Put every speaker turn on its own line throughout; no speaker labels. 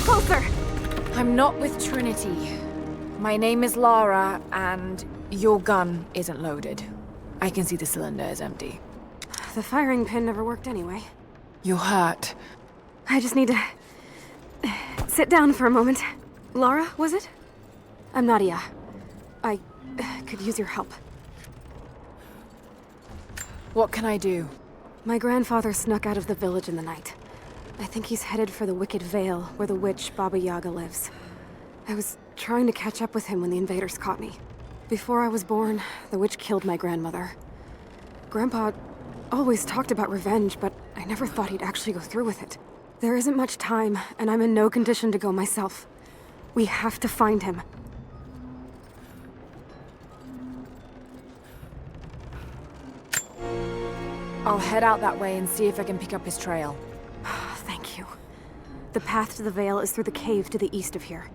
closer!
I'm not with Trinity. My name is Lara, and your gun isn't loaded. I can see the cylinder is empty.
The firing pin never worked anyway.
You're hurt.
I just need to... sit down for a moment. Lara, was it? I'm Nadia. I could use your help.
What can I do?
My grandfather snuck out of the village in the night. I think he's headed for the Wicked Vale, where the witch Baba Yaga lives. I was trying to catch up with him when the invaders caught me. Before I was born, the witch killed my grandmother. Grandpa always talked about revenge, but I never thought he'd actually go through with it. There isn't much time, and I'm in no condition to go myself. We have to find him.
I'll head out that way and see if I can pick up his trail.
Thank you. The path to the Vale is through the cave to the east of here.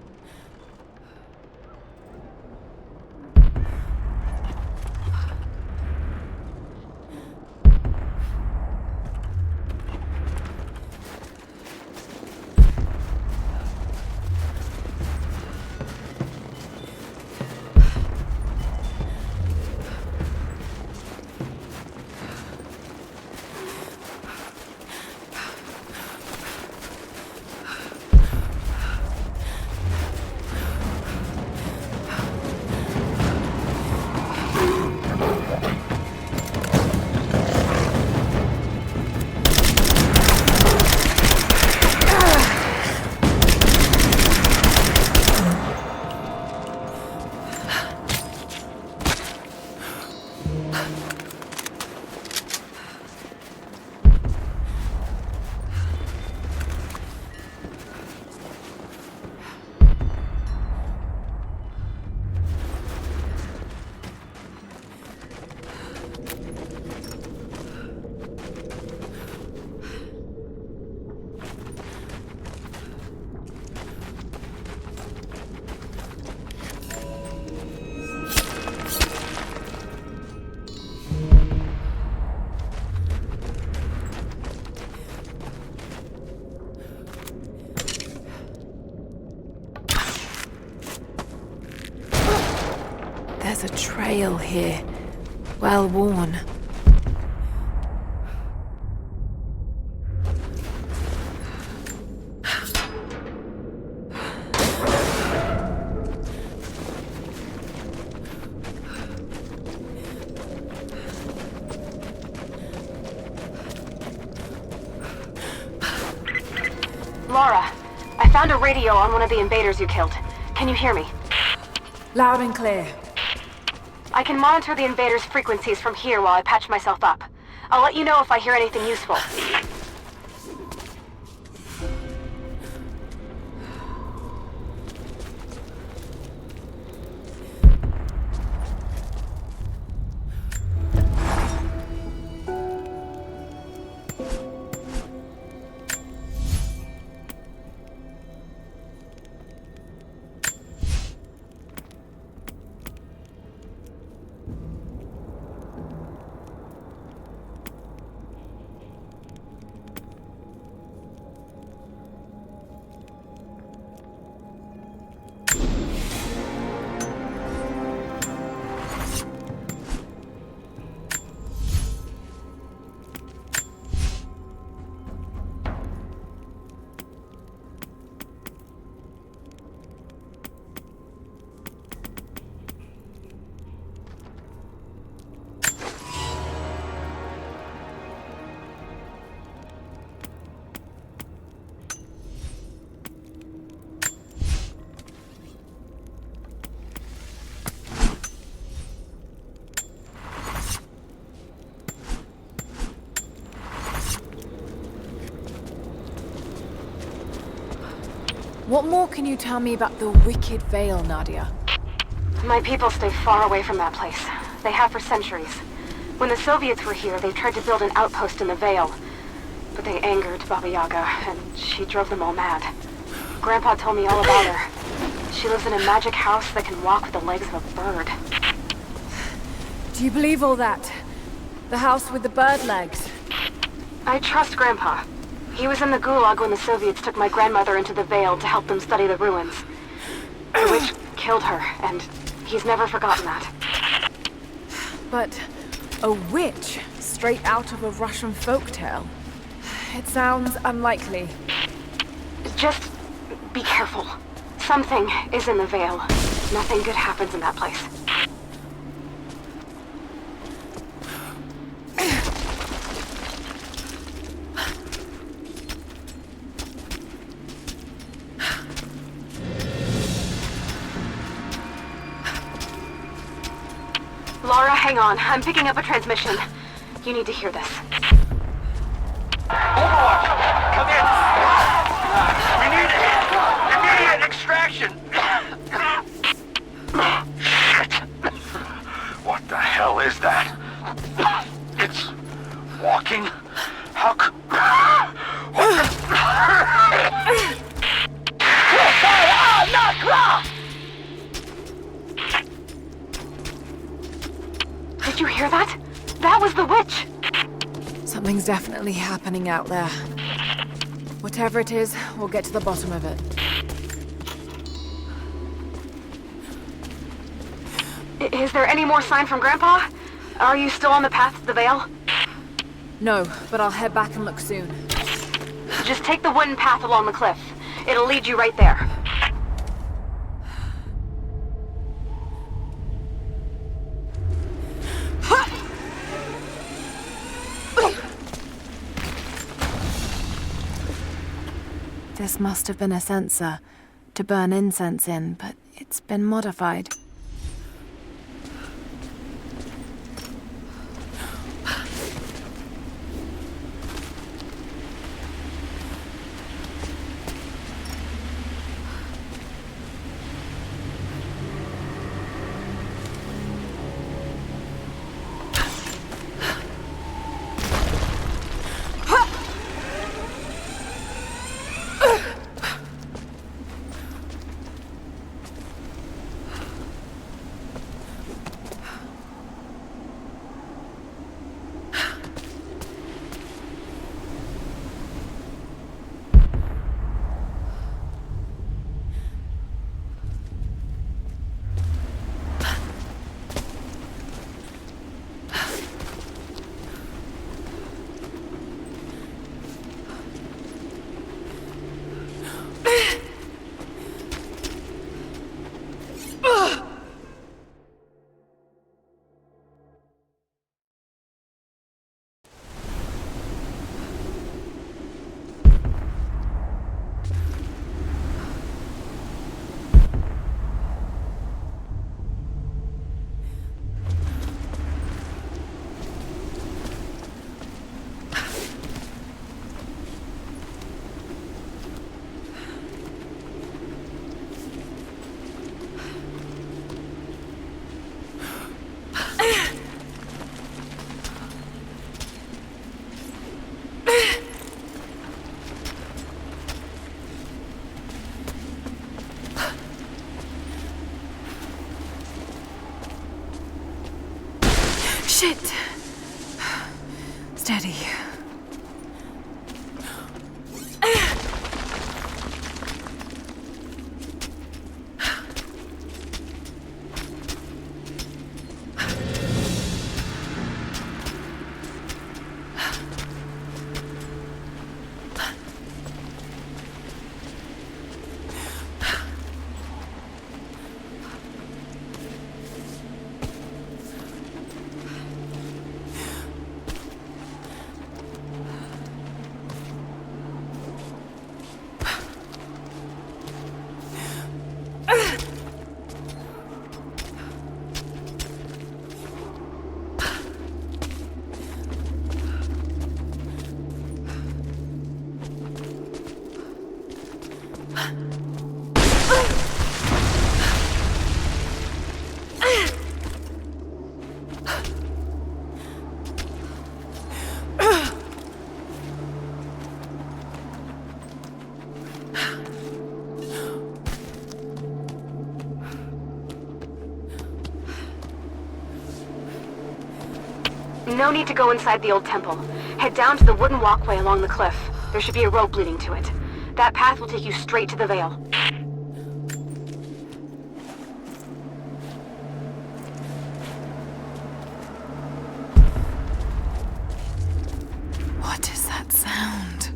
There's a trail here. Well worn.
Lara, I found a radio on one of the invaders you killed. Can you hear me?
Loud and clear.
I can monitor the invaders' frequencies from here while I patch myself up. I'll let you know if I hear anything useful.
What more can you tell me about the Wicked Vale, Nadia?
My people stay far away from that place. They have for centuries. When the Soviets were here, they tried to build an outpost in the Vale. But they angered Baba Yaga, and she drove them all mad. Grandpa told me all about her. She lives in a magic house that can walk with the legs of a bird.
Do you believe all that? The house with the bird legs?
I trust Grandpa. He was in the Gulag when the Soviets took my grandmother into the Vale to help them study the ruins. The witch killed her, and he's never forgotten that.
But a witch straight out of a Russian folktale? It sounds unlikely.
Just be careful. Something is in the Vale. Nothing good happens in that place. Lara, hang on. I'm picking up a transmission. You need to hear this.
Overwatch! Come in! We need immediate extraction! Shit! What the hell is that? It's walking? How c...
Did you hear that? That was the witch!
Something's definitely happening out there. Whatever it is, we'll get to the bottom of it.
Is there any more sign from Grandpa? Are you still on the path to the Vale?
No, but I'll head back and look soon.
Just take the wooden path along the cliff. It'll lead you right there.
This must have been a censer to burn incense in, but it's been modified. Shit! Steady.
No need to go inside the old temple. Head down to the wooden walkway along the cliff. There should be a rope leading to it. That path will take you straight to the Veil.
What is that sound?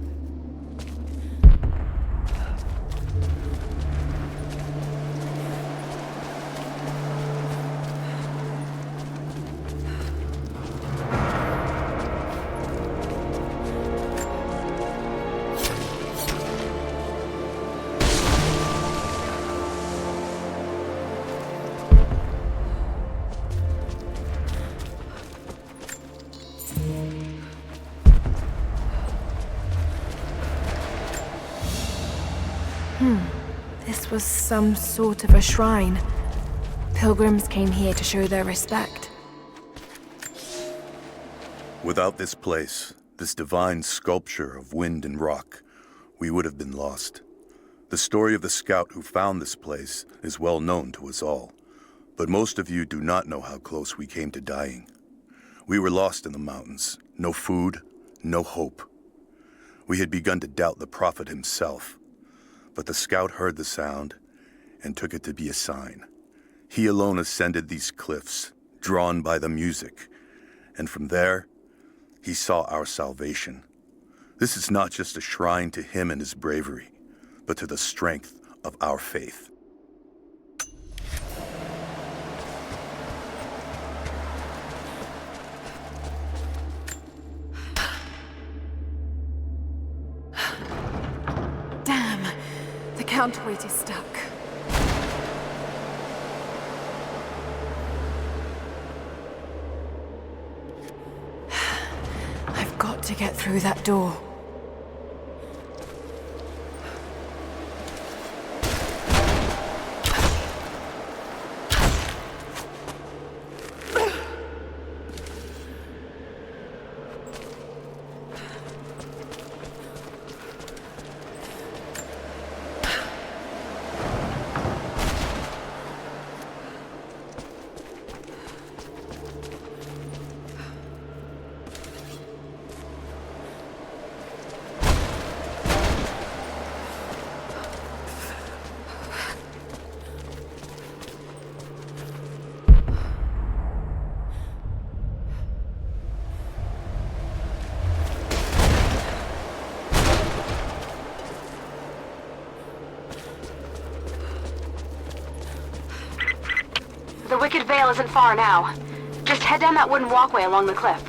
This was some sort of a shrine. Pilgrims came here to show their respect.
Without this place, this divine sculpture of wind and rock, we would have been lost. The story of the scout who found this place is well known to us all, but most of you do not know how close we came to dying. We were lost in the mountains, no food, no hope. We had begun to doubt the prophet himself, but the scout heard the sound and took it to be a sign. He alone ascended these cliffs, drawn by the music, and from there, he saw our salvation. This is not just a shrine to him and his bravery, but to the strength of our faith.
Damn! The counterweight is stuck. I've got to get through that door.
The Wicked Veil isn't far now. Just head down that wooden walkway along the cliff.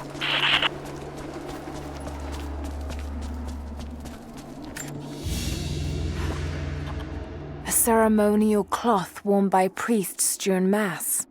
A ceremonial cloth worn by priests during Mass.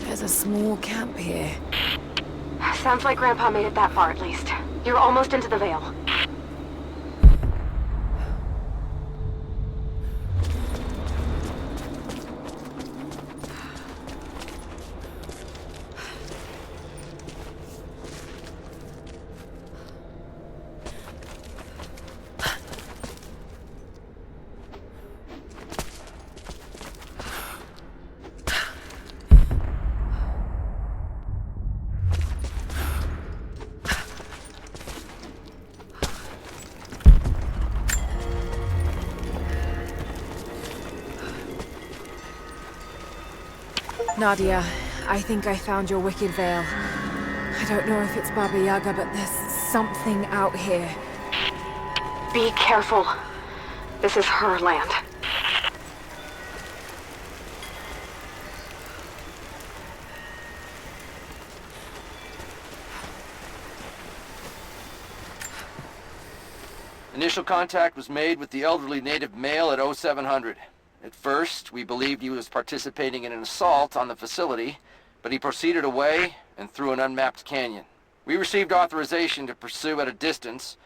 There's a small camp here.
Sounds like Grandpa made it that far at least. You're almost into the Veil.
Nadia, I think I found your wicked veil. I don't know if it's Baba Yaga, but there's something out here.
Be careful. This is her land.
Initial contact was made with the elderly native male at 0700. At first, we believed he was participating in an assault on the facility, but he proceeded away and through an unmapped canyon. We received authorization to pursue at a distance,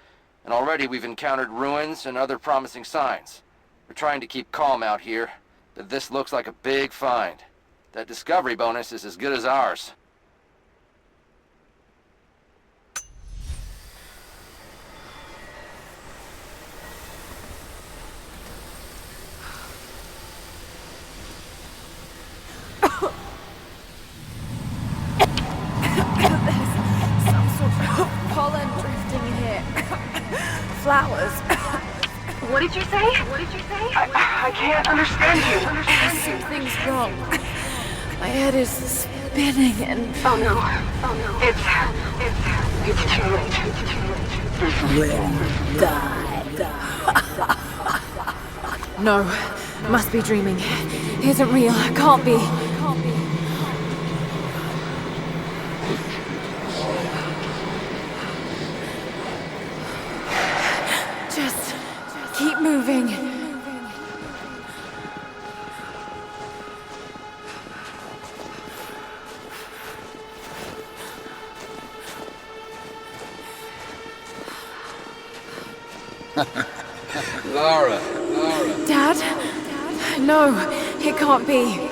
and already we've encountered ruins and other promising signs. We're trying to keep calm out here, but this looks like a big find. That discovery bonus is as good as ours.
Pollen drifting here. Flowers.
What did you say? What did you say? I can't understand you.
Something's wrong. My head is spinning and...
Oh no. Oh no. It's too late.
No, must be dreaming. Isn't real. Can't be. Just keep moving.
Lara.
Dad? No, it can't be.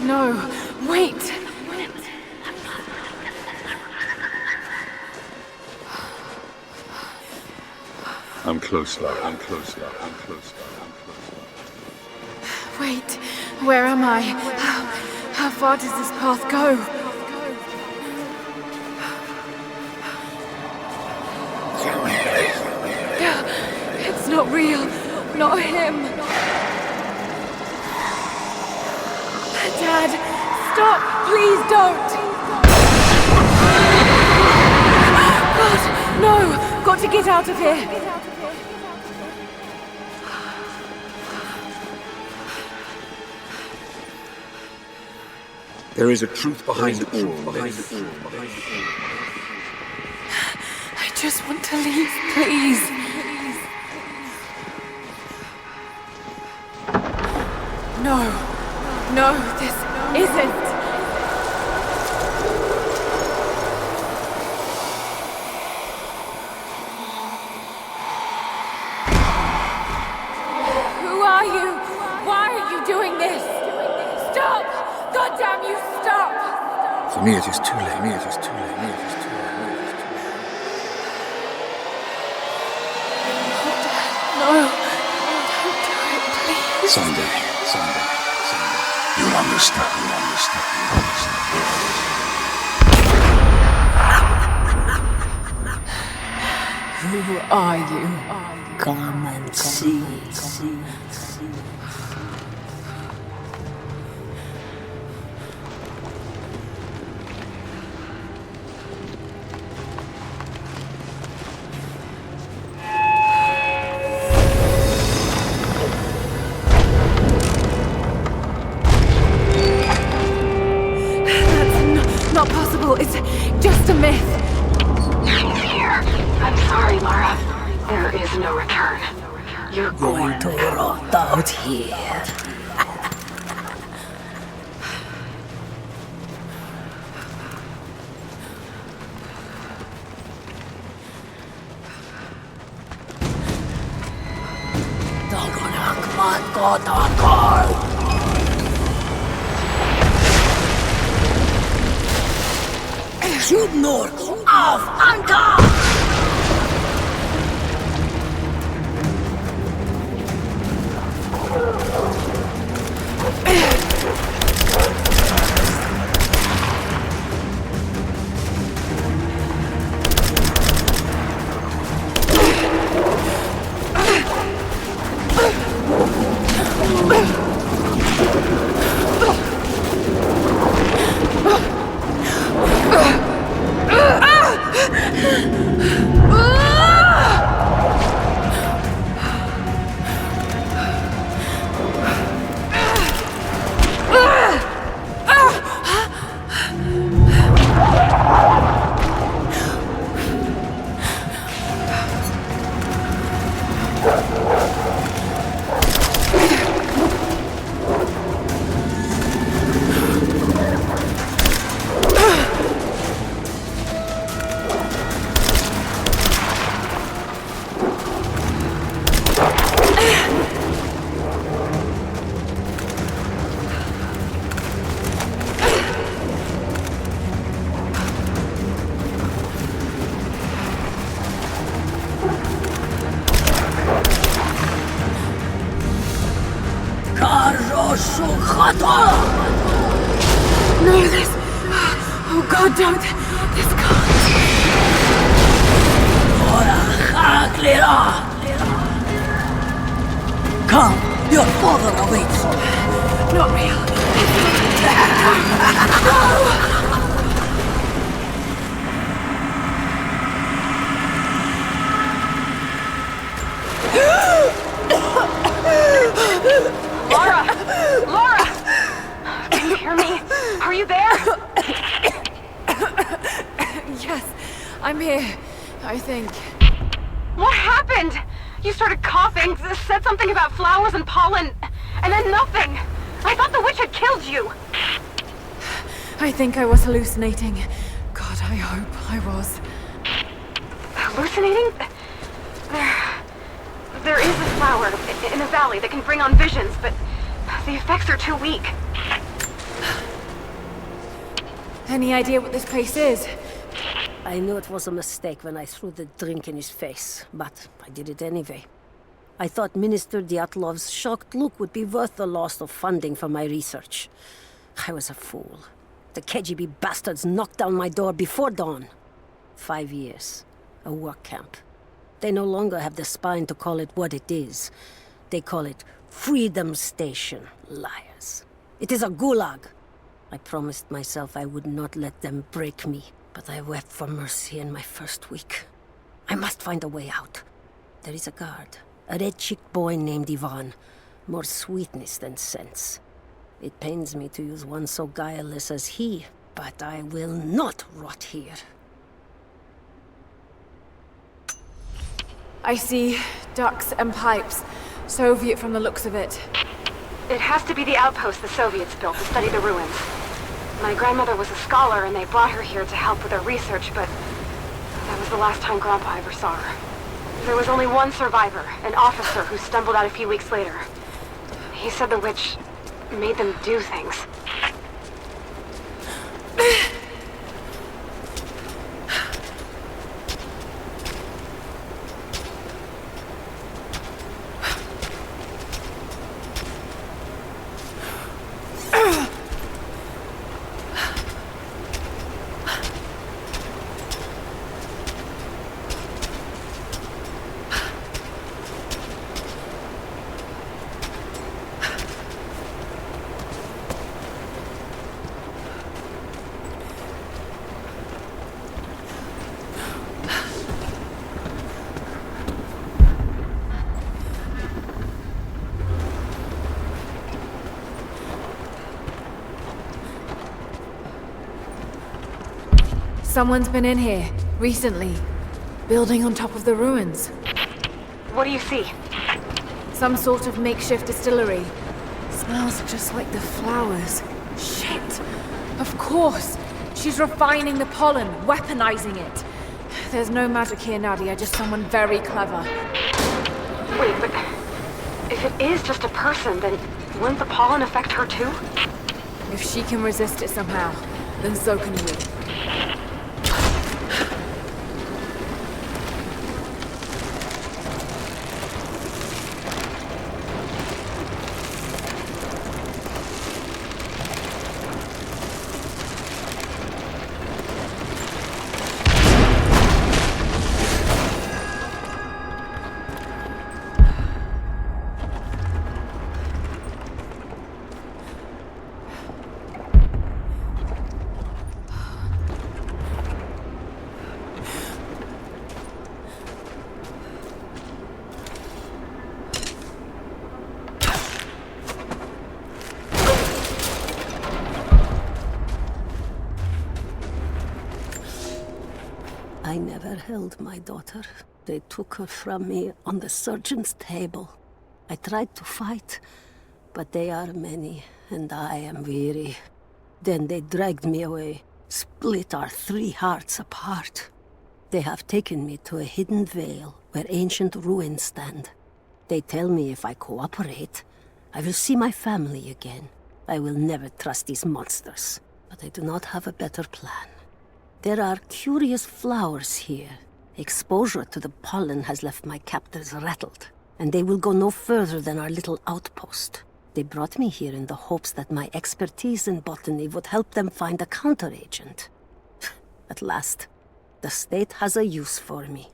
No, wait.
I'm close, Lara.
Wait, where am I? How far does this path go? It's not real. Not him. Dad, stop! Please don't! God, no! Got to get out of here!
There is a truth behind all this.
I just want to leave, please. No, this isn't. Who are you? Why are you doing this? Stop! God damn you, stop!
For me, it is too late.
No, don't do it, please.
Someday.
You'll understand.
Who are you?
Come and see.
That's not possible. It's just a myth.
She's here. I'm sorry, Lara. There is no return. You're
Going to rot out here. Shoot north! Auf Anker!
No, this... Oh God, don't. This can't.
Come, your father awaits.
Not real.
Laura! Laura! Can you hear me? Are you there?
Yes, I'm here. I think.
What happened? You started coughing, said something about flowers and pollen, and then nothing. I thought the witch had killed you.
I think I was hallucinating. God, I hope I was.
Hallucinating? There is a flower in a valley that can bring on visions, but the effects are too weak.
Any idea what this place is?
I knew it was a mistake when I threw the drink in his face, but I did it anyway. I thought Minister Dyatlov's shocked look would be worth the loss of funding for my research. I was a fool. The KGB bastards knocked down my door before dawn. 5 years. A work camp. They no longer have the spine to call it what it is. They call it Freedom Station. Liars. It is a gulag. I promised myself I would not let them break me, but I wept for mercy in my first week. I must find a way out. There is a guard. A red-cheeked boy named Ivan. More sweetness than sense. It pains me to use one so guileless as he, but I will not rot here.
I see ducts and pipes. Soviet from the looks of it.
It has to be the outpost the Soviets built to study the ruins. My grandmother was a scholar and they brought her here to help with her research, but that was the last time Grandpa ever saw her. There was only one survivor, an officer who stumbled out a few weeks later. He said the witch made them do things.
Someone's been in here, recently. Building on top of the ruins.
What do you see?
Some sort of makeshift distillery. Smells just like the flowers. Shit! Of course! She's refining the pollen, weaponizing it. There's no magic here, Nadia, just someone very clever.
Wait, but if it is just a person, then wouldn't the pollen affect her too?
If she can resist it somehow, then so can we.
I never held my daughter. They took her from me on the surgeon's table. I tried to fight, but they are many, and I am weary. Then they dragged me away, split our 3 hearts apart. They have taken me to a hidden vale where ancient ruins stand. They tell me if I cooperate, I will see my family again. I will never trust these monsters, but I do not have a better plan. There are curious flowers here. Exposure to the pollen has left my captors rattled, and they will go no further than our little outpost. They brought me here in the hopes that my expertise in botany would help them find a counteragent. At last, the state has a use for me.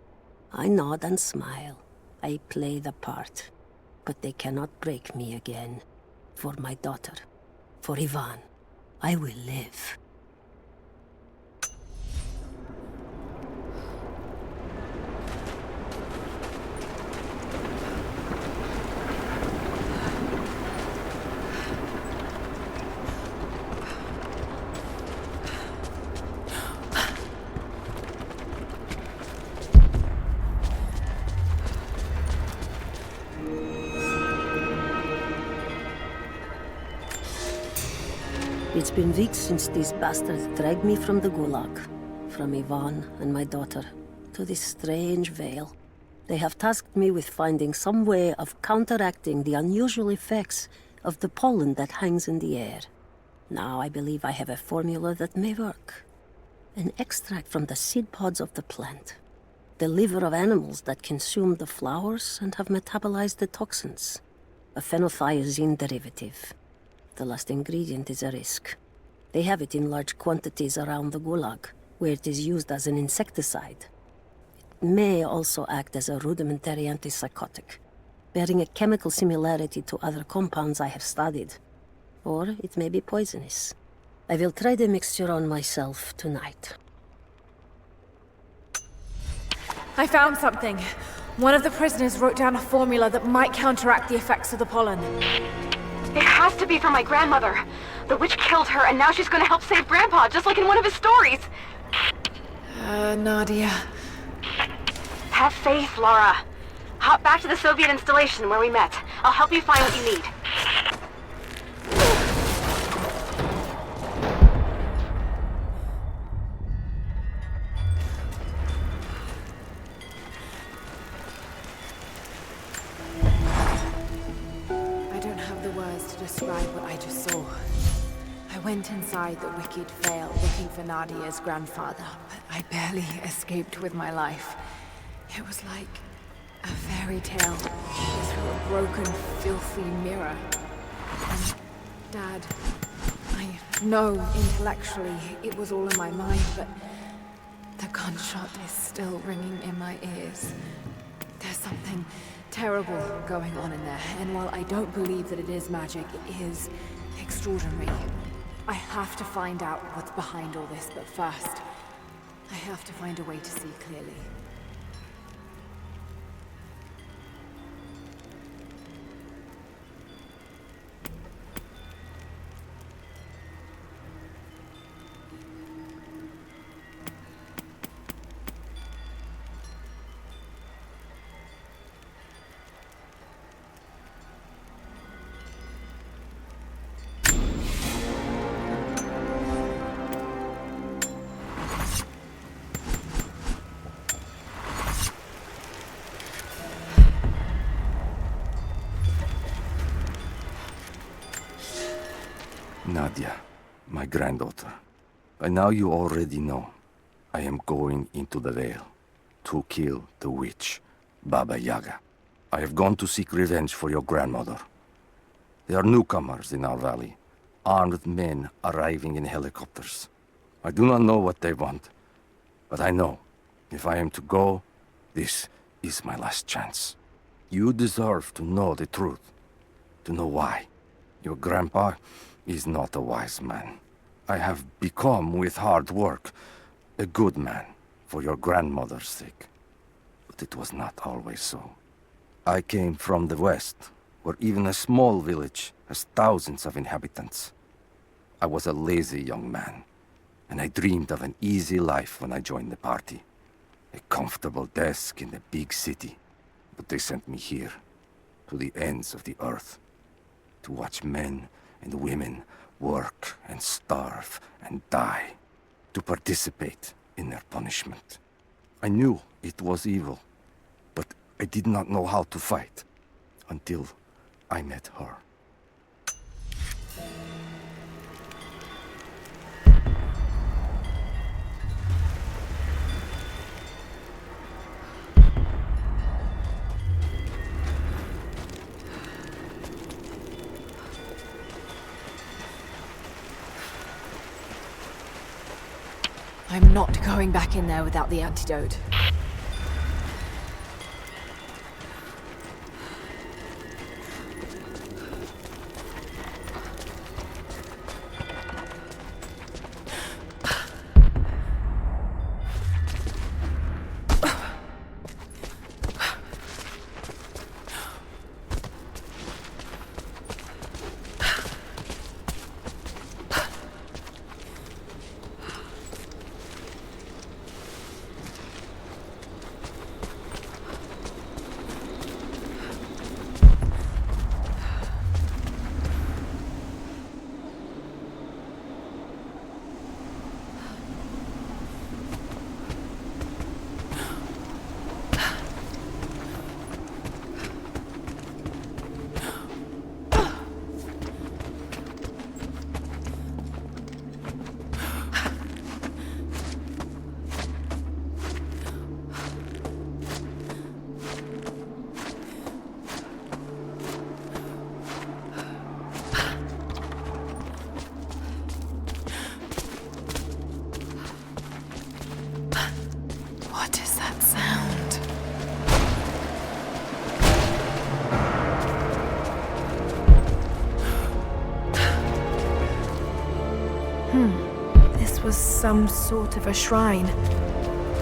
I nod and smile. I play the part. But they cannot break me again. For my daughter, for Ivan, I will live. It's been weeks since these bastards dragged me from the Gulag, from Ivan and my daughter, to this strange vale. They have tasked me with finding some way of counteracting the unusual effects of the pollen that hangs in the air. Now I believe I have a formula that may work. An extract from the seed pods of the plant. The liver of animals that consume the flowers and have metabolized the toxins. A phenothiazine derivative. The last ingredient is a risk. They have it in large quantities around the Gulag, where it is used as an insecticide. It may also act as a rudimentary antipsychotic, bearing a chemical similarity to other compounds I have studied. Or it may be poisonous. I will try the mixture on myself tonight.
I found something. One of the prisoners wrote down a formula that might counteract the effects of the pollen. It has to be for my grandmother. The witch killed her, and now she's gonna help save Grandpa, just like in one of his stories. Nadia. Have faith, Laura. Hop back to the Soviet installation where we met. I'll help you find what you need. Describe what I just saw. I went inside the wicked vale looking for Nadia's grandfather, but I barely escaped with my life. It was like a fairy tale through a broken, filthy mirror. And Dad, I know intellectually it was all in my mind, but the gunshot is still ringing in my ears. There's something terrible going on in there, and while I don't believe that it is magic, it is extraordinary. I have to find out what's behind all this, but first, I have to find a way to see clearly.
Nadia, my granddaughter. By now you already know. I am going into the Vale to kill the witch, Baba Yaga. I have gone to seek revenge for your grandmother. There are newcomers in our valley, armed men arriving in helicopters. I do not know what they want, but I know if I am to go, this is my last chance. You deserve to know the truth, to know why. Your grandpa is not a wise man. I have become, with hard work, a good man for your grandmother's sake. But it was not always so. I came from the west, where even a small village has thousands of inhabitants. I was a lazy young man, and I dreamed of an easy life when I joined the party.
a comfortable desk in a big city. But they sent me here, to the ends of the earth, to watch men and women work and starve and die, to participate in their punishment. I knew it was evil, but I did not know how to fight until I met her.
I'm not going back in there without the antidote. What is that sound? This was some sort of a shrine.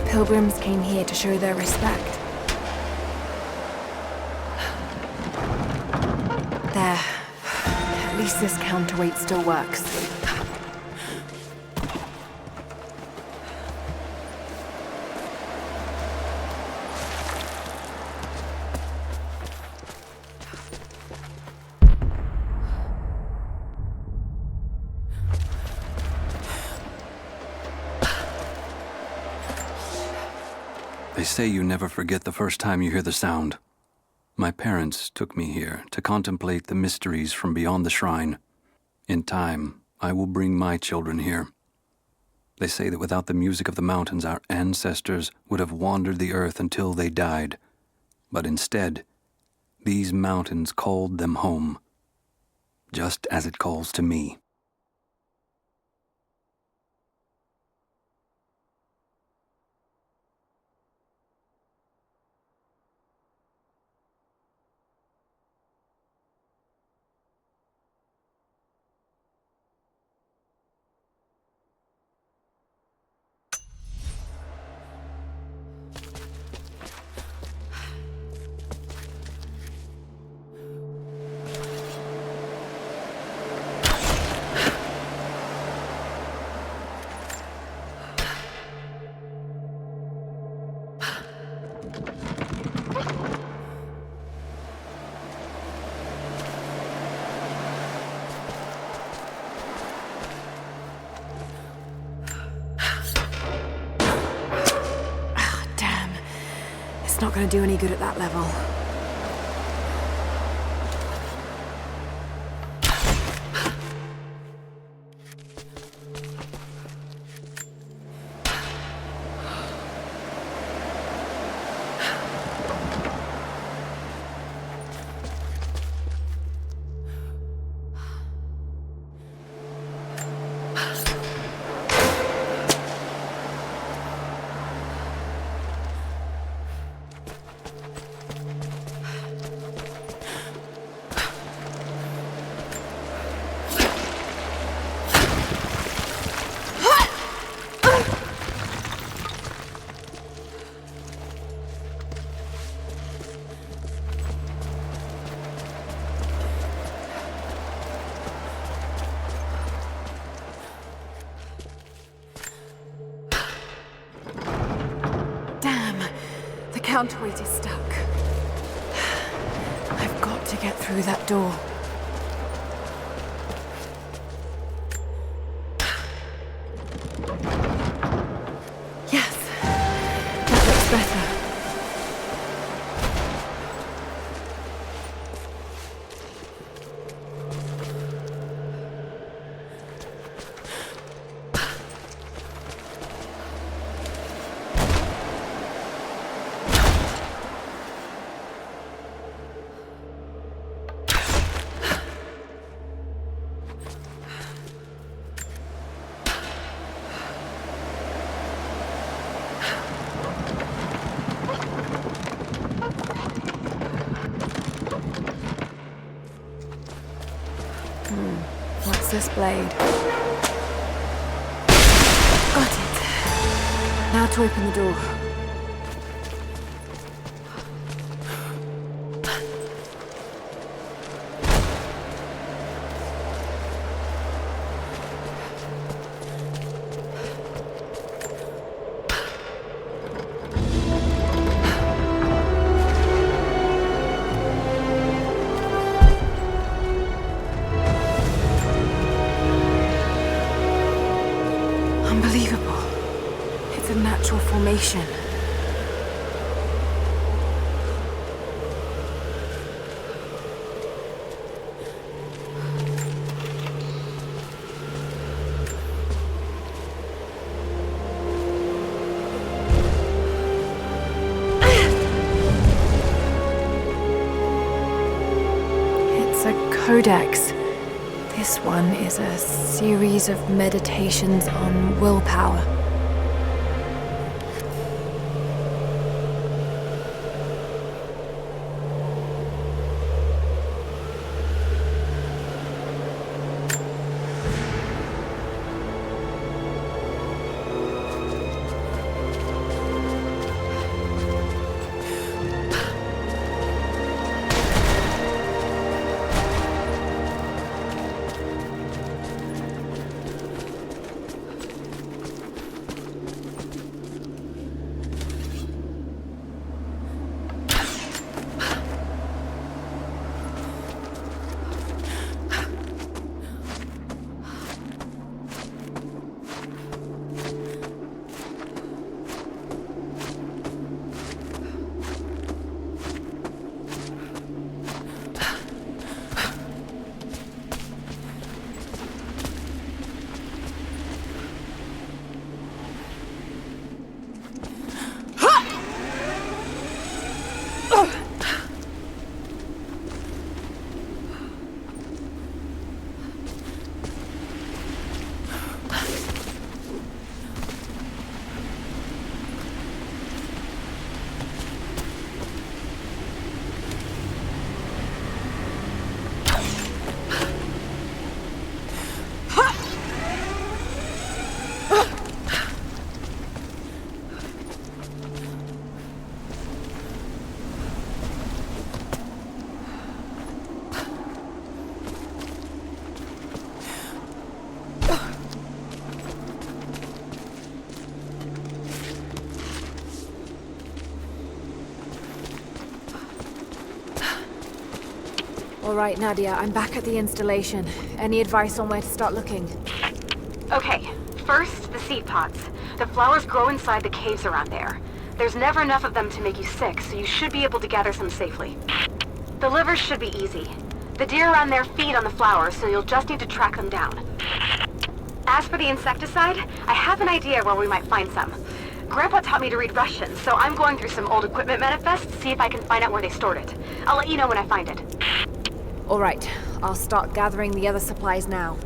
Pilgrims came here to show their respect. There. At least this counterweight still works.
They say you never forget the first time you hear the sound. My parents took me here to contemplate the mysteries from beyond the shrine. In time, I will bring my children here. They say that without the music of the mountains, our ancestors would have wandered the earth until they died. But instead, these mountains called them home, just as it calls to me.
It's not going to do any good at that level. counterweight is stuck.
I've got to get through that door. Yes, that looks better. What's this blade? Got it.
Now to open the door. Unbelievable. It's a natural formation.
It's a codex. This one is a series of meditations on willpower. All right, Nadia, I'm back at the installation. Any advice on where to start looking?
Okay, first, the seed pods. The flowers grow inside the caves around there. There's never enough of them to make you sick, so you should be able to gather some safely. The livers should be easy. The deer around there feed on the flowers, so you'll just need to track them down. As for the insecticide, I have an idea where we might find some. Grandpa taught me to read Russian, so I'm going through some old equipment manifests to see if I can find out where they stored it. I'll let you know when I find it.
All right, I'll start gathering the other supplies now.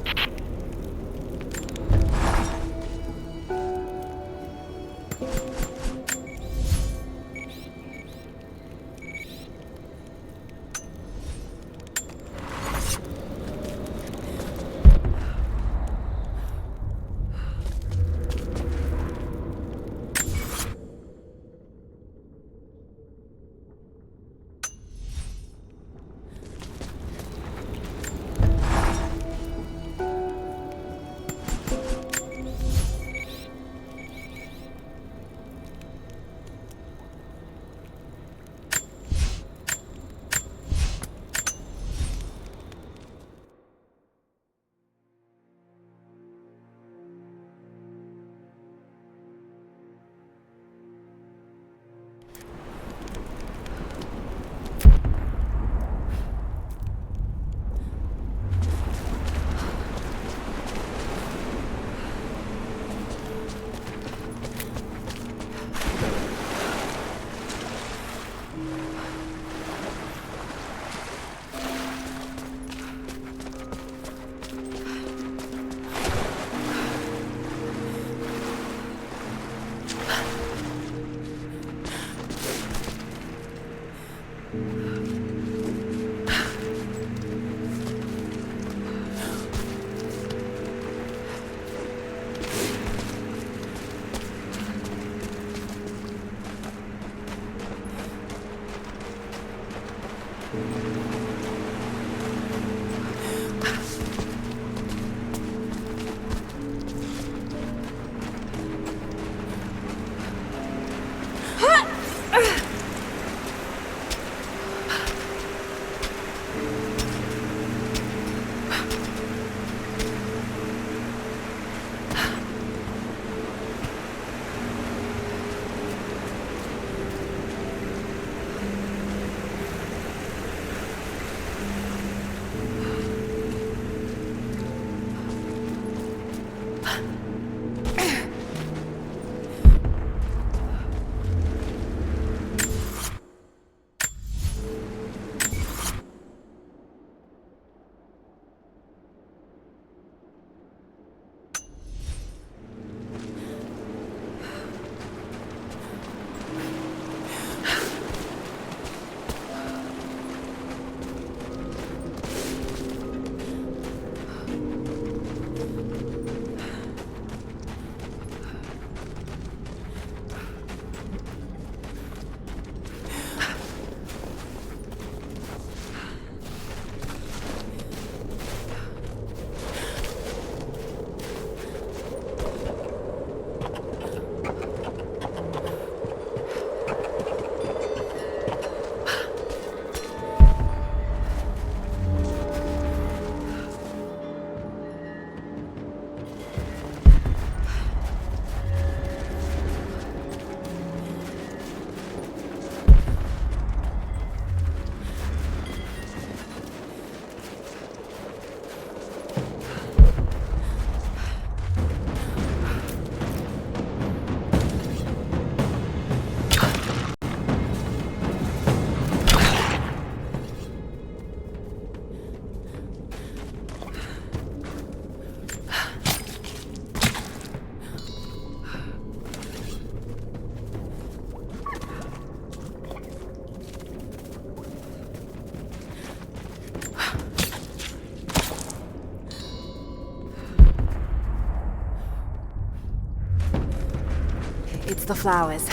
It's the flowers.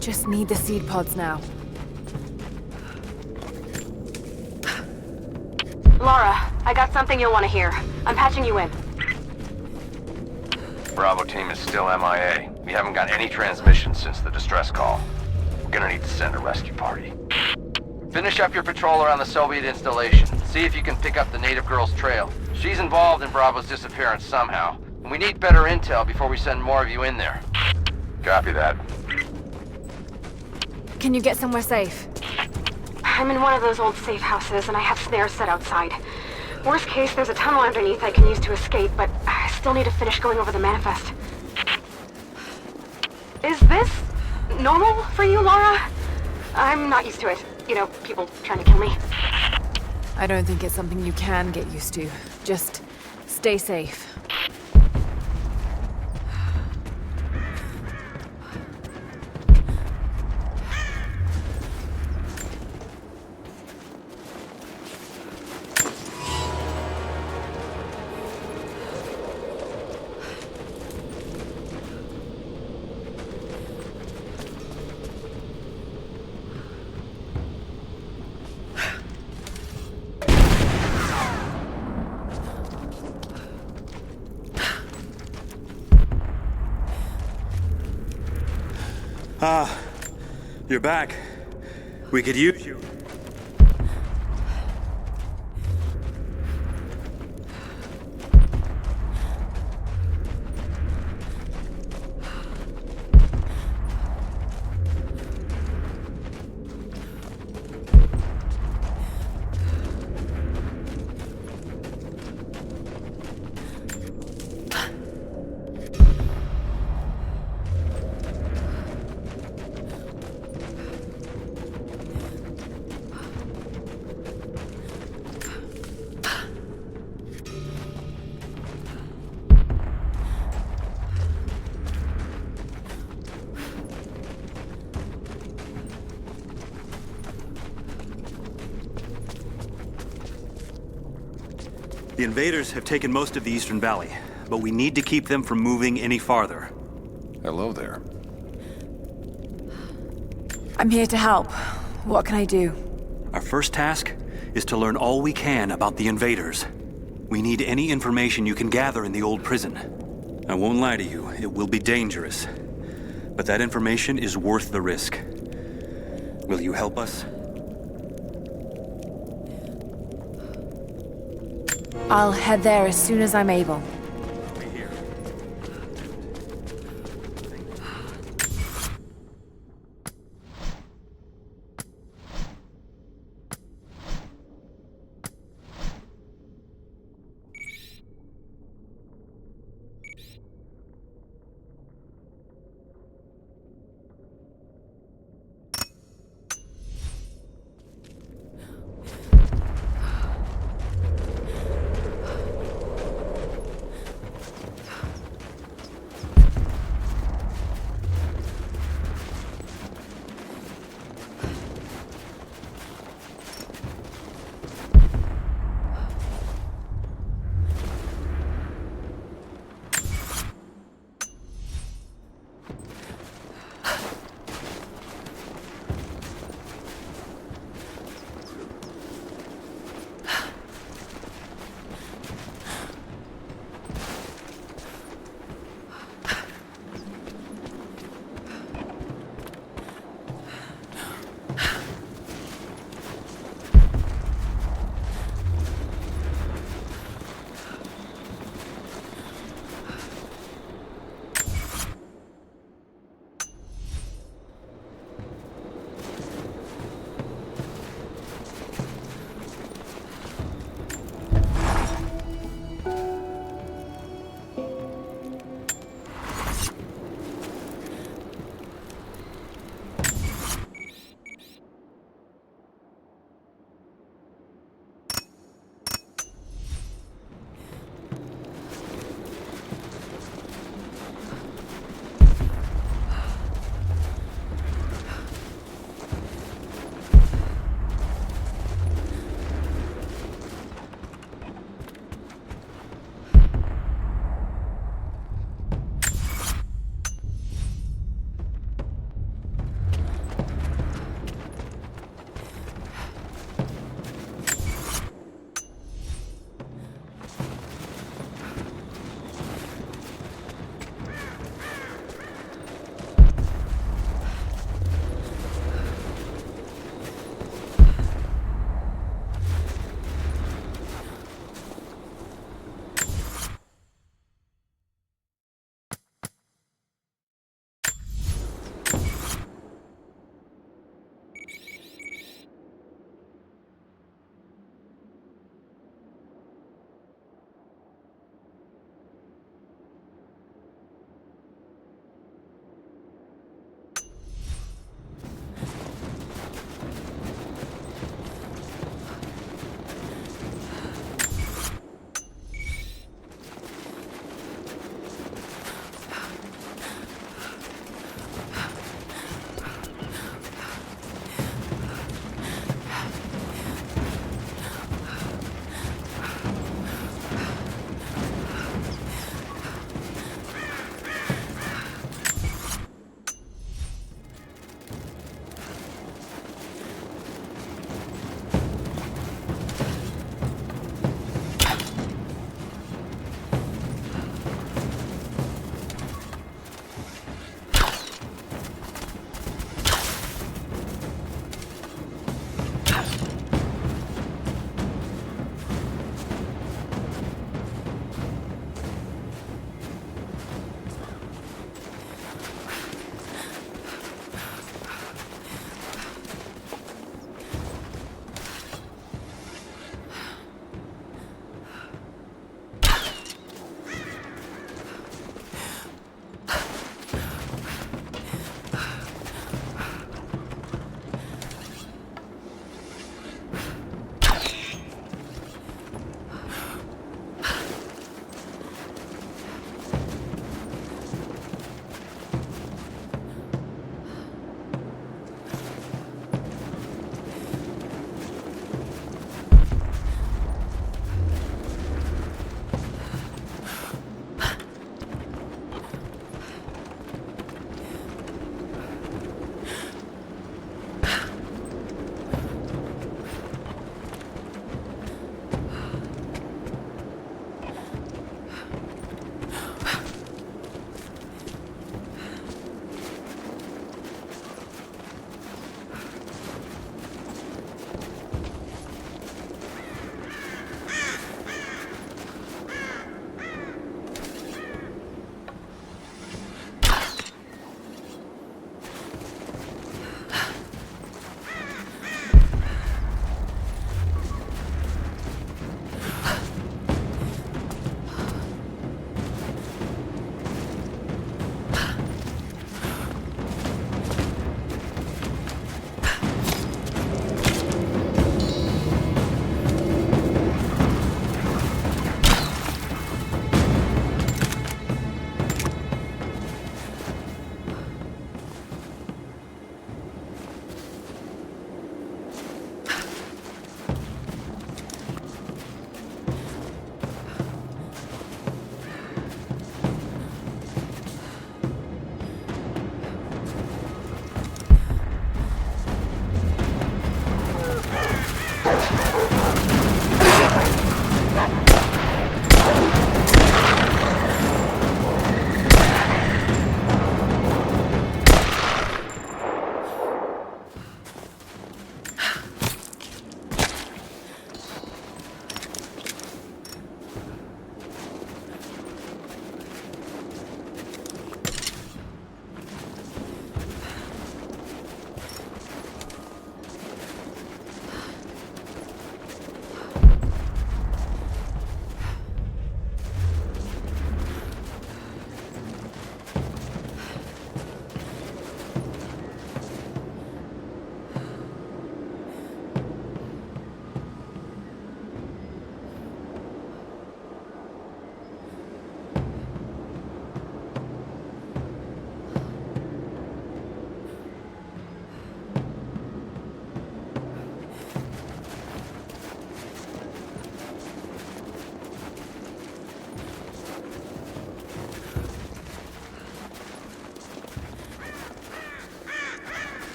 Just need the seed pods now.
Laura, I got something you'll want to hear. I'm patching you in.
Bravo team is still MIA. We haven't got any transmissions since the distress call. We're gonna need to send a rescue party. Finish up your patrol around the Soviet installation. See if you can pick up the native girl's trail. She's involved in Bravo's disappearance somehow. And we need better intel before we send more of you in there. Copy that.
Can you get somewhere safe?
I'm in one of those old safe houses, and I have snares set outside. Worst case, there's a tunnel underneath I can use to escape, but I still need to finish going over the manifest. Is this normal for you, Laura? I'm not used to it. You know, people trying to kill me.
I don't think it's something you can get used to. Just stay safe.
You're back. We could use you. The invaders have taken most of the Eastern Valley, but we need to keep them from moving any farther.
Hello there.
I'm here to help. What can I do?
Our first task is to learn all we can about the invaders. We need any information you can gather in the old prison. I won't lie to you, it will be dangerous. But that information is worth the risk. Will you help us?
I'll head there as soon as I'm able.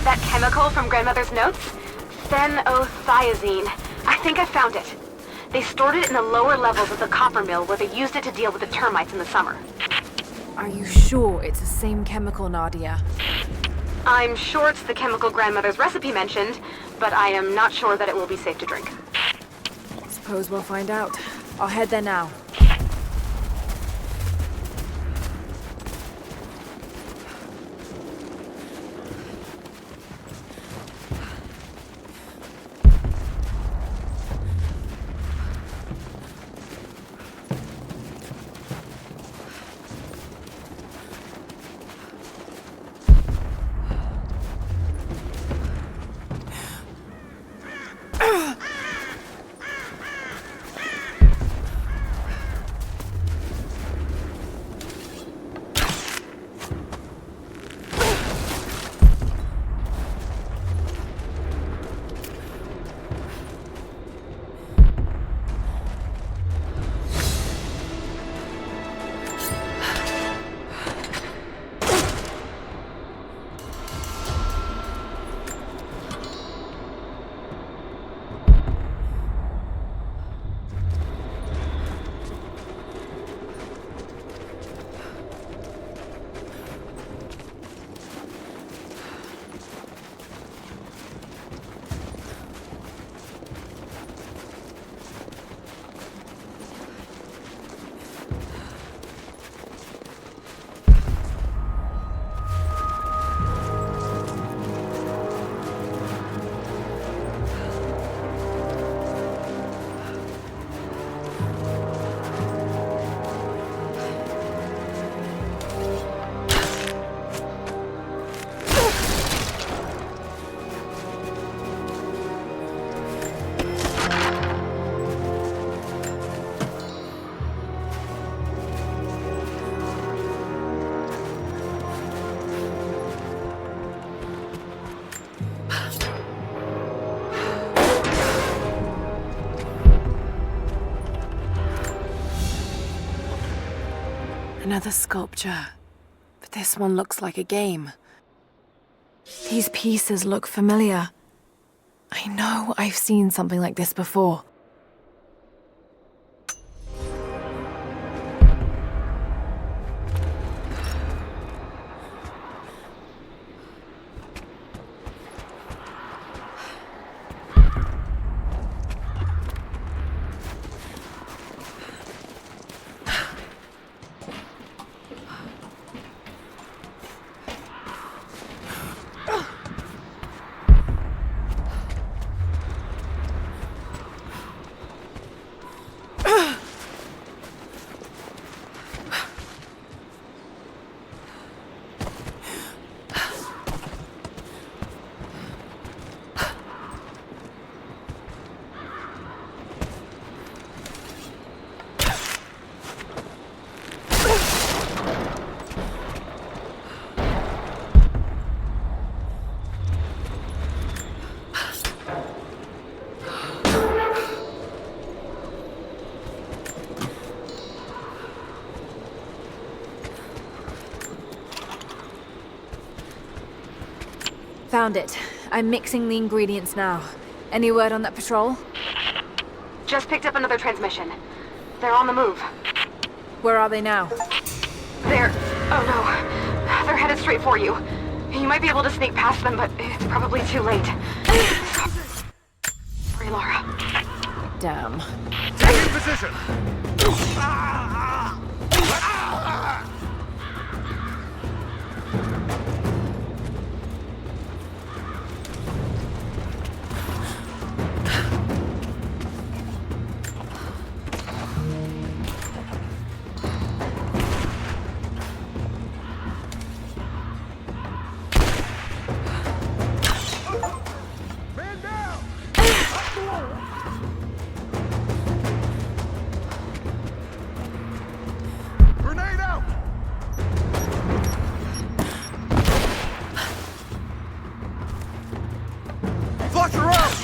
That chemical from Grandmother's notes? Phenothiazine. I think I found it. They stored it in the lower levels of the copper mill where they used it to deal with the termites in the summer.
Are you sure it's the same chemical, Nadia?
I'm sure it's the chemical Grandmother's recipe mentioned, but I am not sure that it will be safe to drink.
Suppose we'll find out. I'll head there now. Another sculpture. But this one looks like a game. These pieces look familiar. I know I've seen something like this before.
Found it. I'm mixing the ingredients now. Any word on that patrol?
Just picked up another transmission. They're on the move.
Where are they now?
They're... oh no. They're headed straight for you. You might be able to sneak past them, but it's probably too late. Sorry, Lara.
Damn.
Taking position! Grenade out! Flush her out!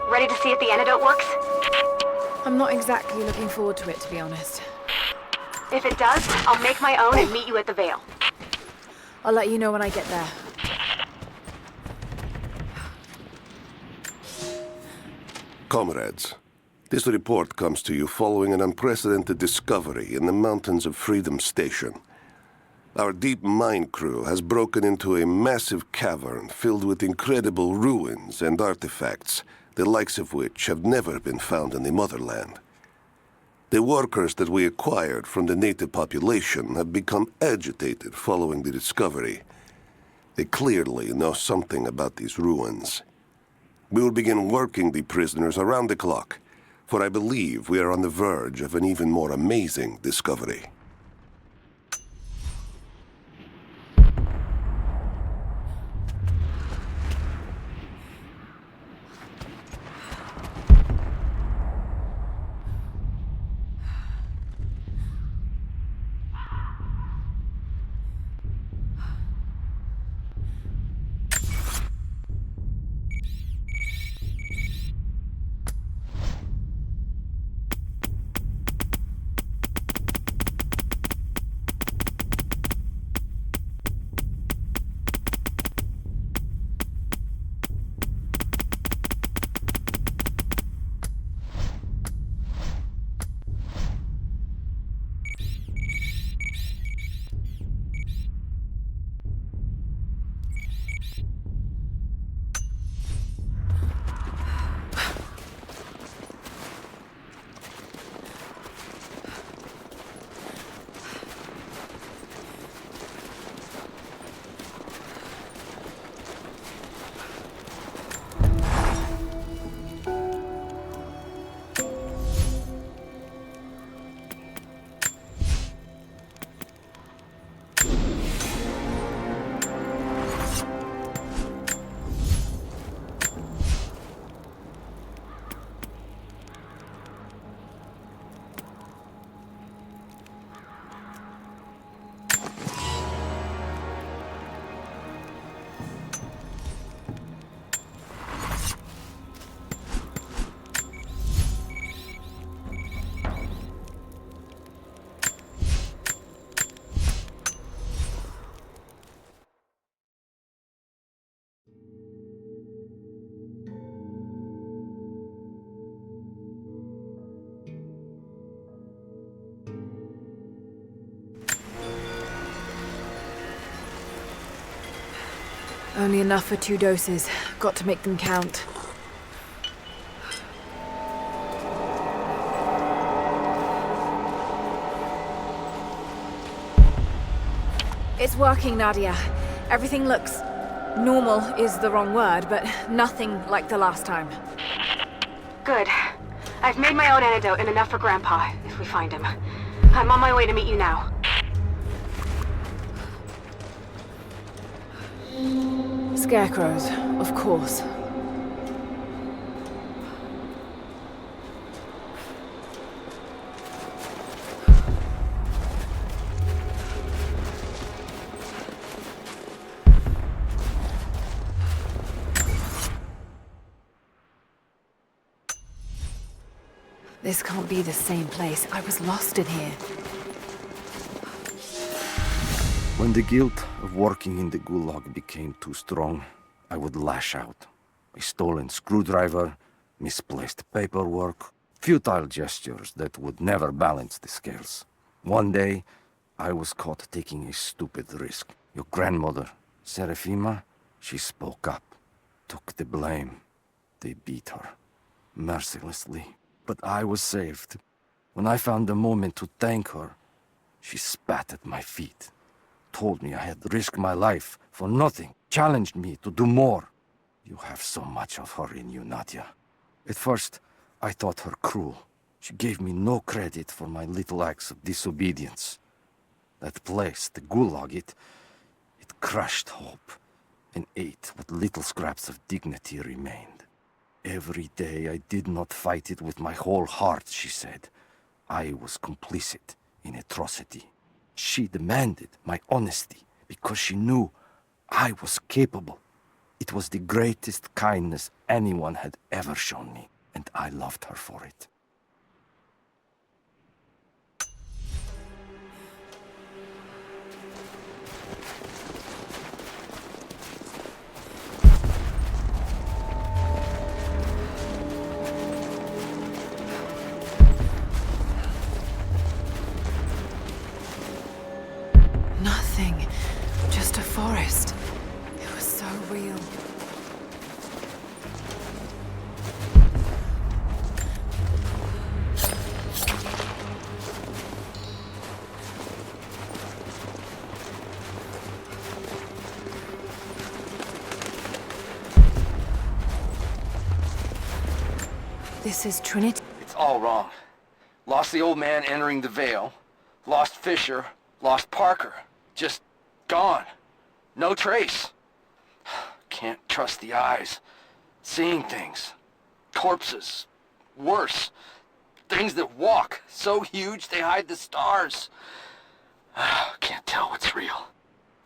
Ready to see if the antidote works?
I'm not exactly looking forward to it, to be honest.
If it does, I'll make my own and meet you at the Vale.
I'll let you know when I get there.
Comrades, this report comes to you following an unprecedented discovery in the mountains of Freedom Station. Our deep mine crew has broken into a massive cavern filled with incredible ruins and artifacts, the likes of which have never been found in the motherland. The workers that we acquired from the native population have become agitated following the discovery. They clearly know something about these ruins. We will begin working the prisoners around the clock, for I believe we are on the verge of an even more amazing discovery.
Only enough for 2 doses. Got to make them count. It's working, Nadia. Everything looks... normal is the wrong word, but nothing like the last time.
Good. I've made my own antidote and enough for Grandpa, if we find him. I'm on my way to meet you now.
Scarecrows, of course. This can't be the same place. I was lost in here.
When the guilt of working in the Gulag became too strong, I would lash out. A stolen screwdriver, misplaced paperwork, futile gestures that would never balance the scales. One day, I was caught taking a stupid risk. Your grandmother, Serafima, she spoke up, took the blame. They beat her, mercilessly. But I was saved. When I found the moment to thank her, she spat at my feet, told me I had risked my life for nothing, challenged me to do more. You have so much of her in you, Nadia. At first, I thought her cruel. She gave me no credit for my little acts of disobedience. That place, the Gulag, it crushed hope and ate what little scraps of dignity remained. Every day I did not fight it with my whole heart, she said. I was complicit in atrocity. She demanded my honesty because she knew I was capable. It was the greatest kindness anyone had ever shown me, and I loved her for it.
Nothing. Just a forest. It was so real. This is Trinity.
It's all wrong. Lost the old man entering the Vale. Lost Fisher. Lost Parker. Just gone. No trace. Can't trust the eyes. Seeing things. Corpses. Worse. Things that walk. So huge they hide the stars. Can't tell what's real.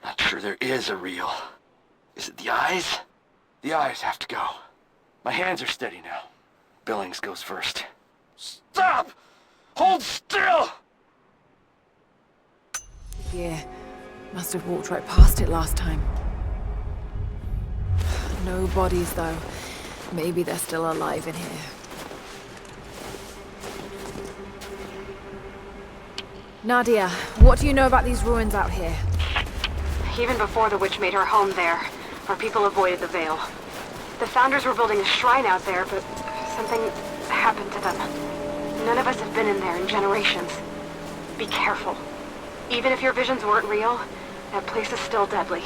Not sure there is a real. Is it the eyes? The eyes have to go. My hands are steady now. Billings goes first. Stop! Hold still!
Yeah, must have walked right past it last time. No bodies, though. Maybe they're still alive in here. Nadia, what do you know about these ruins out here?
Even before the witch made her home there, our people avoided the Vale. The Founders were building a shrine out there, but something happened to them. None of us have been in there in generations. Be careful. Even if your visions weren't real, that place is still deadly.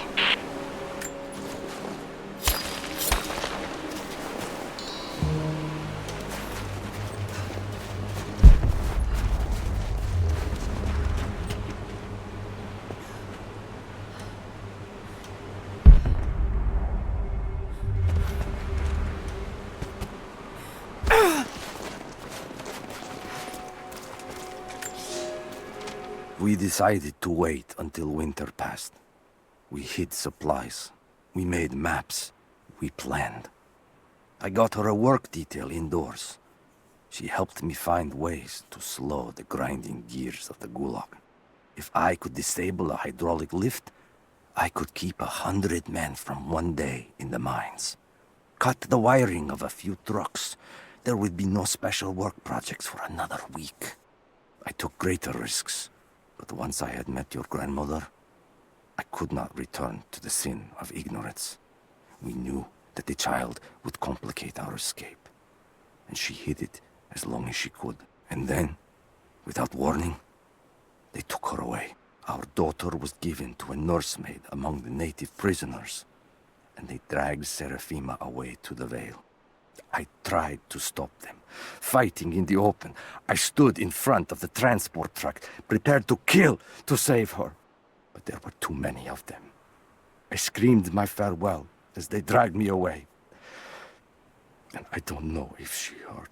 We decided to wait until winter passed. We hid supplies. We made maps. We planned. I got her a work detail indoors. She helped me find ways to slow the grinding gears of the Gulag. If I could disable a hydraulic lift, I could keep 100 men from one day in the mines. Cut the wiring of a few trucks. There would be no special work projects for another week. I took greater risks. But once I had met your grandmother, I could not return to the sin of ignorance. We knew that the child would complicate our escape, and she hid it as long as she could. And then, without warning, they took her away. Our daughter was given to a nursemaid among the native prisoners, and they dragged Seraphima away to the Vale. I tried to stop them, fighting in the open. I stood in front of the transport truck, prepared to kill to save her. But there were too many of them. I screamed my farewell as they dragged me away. And I don't know if she heard.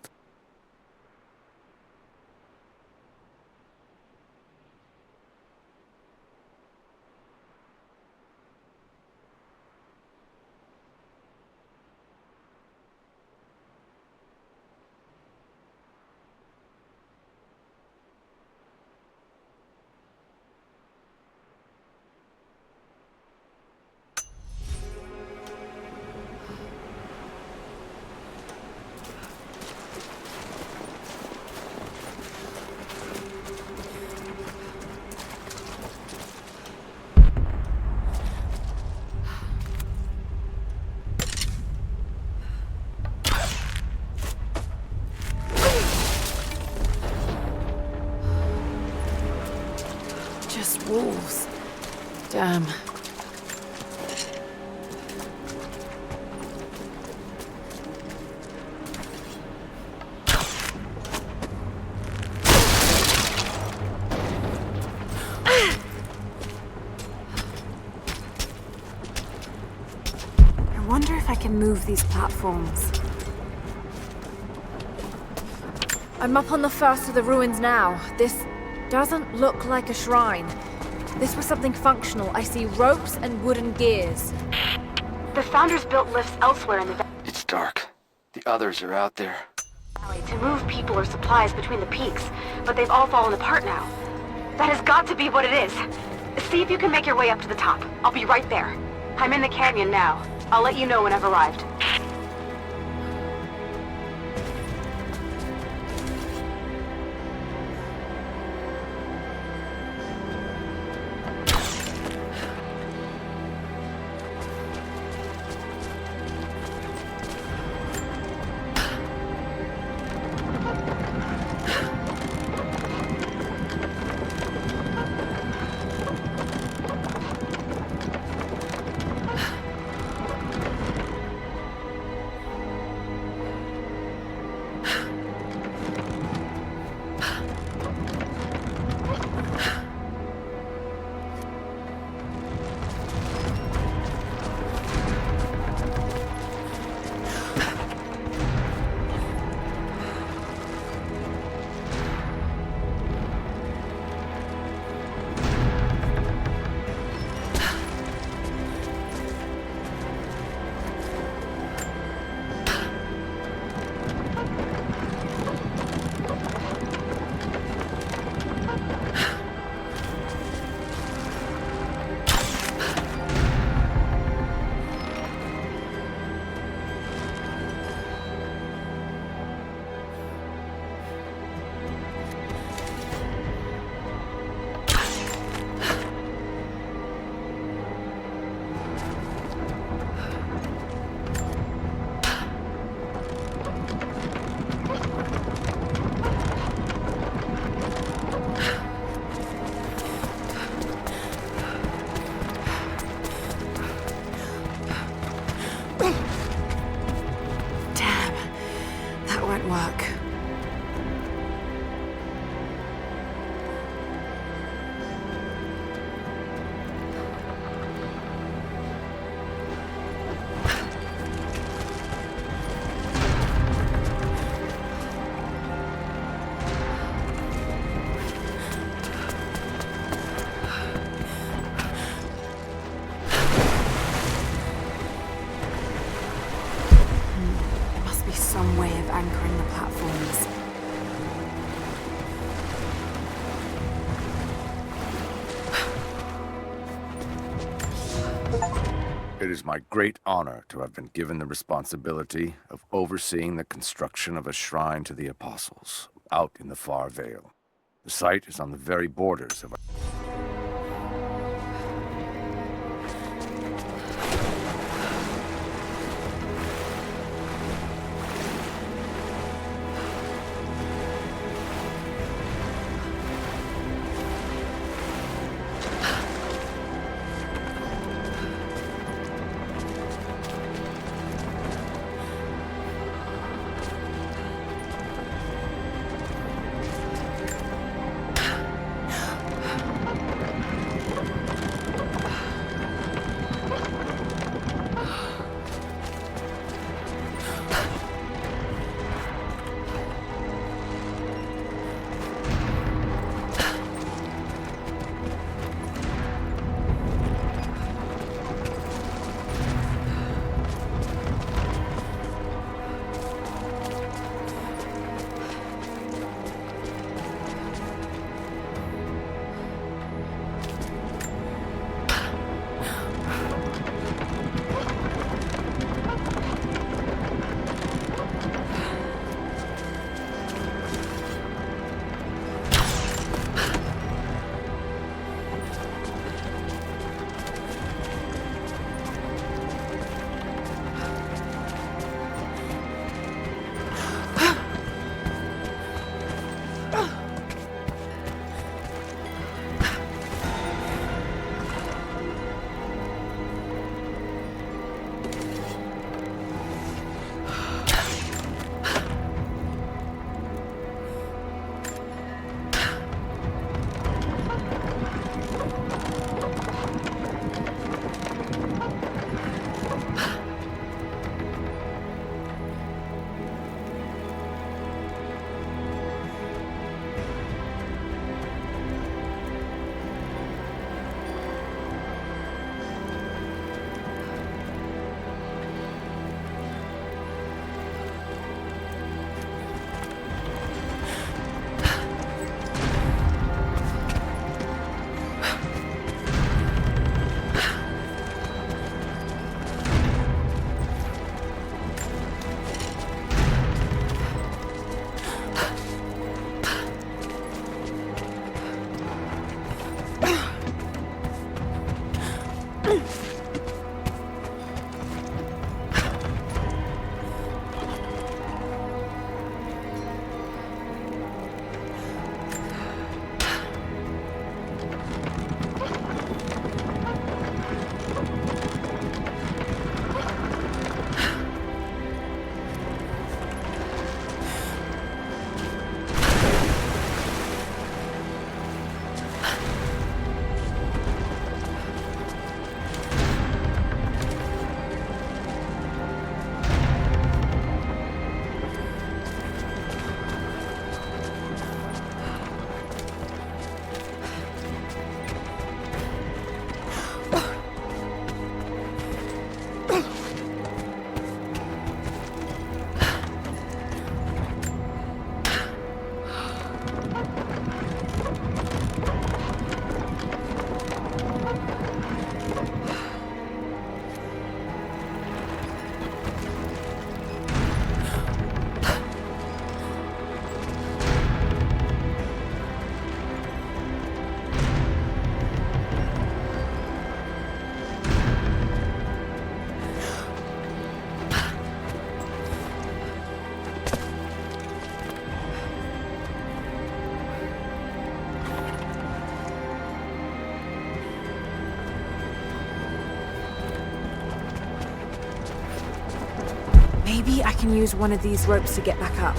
Just walls. Damn.
I wonder if I can move these platforms.
I'm up on the first of the ruins now. This doesn't look like a shrine. This was something functional. I see ropes and wooden gears.
The Founders built lifts elsewhere in the
It's dark. The others are out there.
valley to move people or supplies between the peaks, but they've all fallen apart now. That has got to be what it is. See if you can make your way up to the top. I'll be right there. I'm in the canyon now. I'll let you know when I've arrived.
Work. There must be some way of anchoring the platforms.
It is my great honor to have been given the responsibility of overseeing the construction of a shrine to the Apostles out in the far Vale. The site is on the very borders of
Maybe I can use one of these ropes to get back up.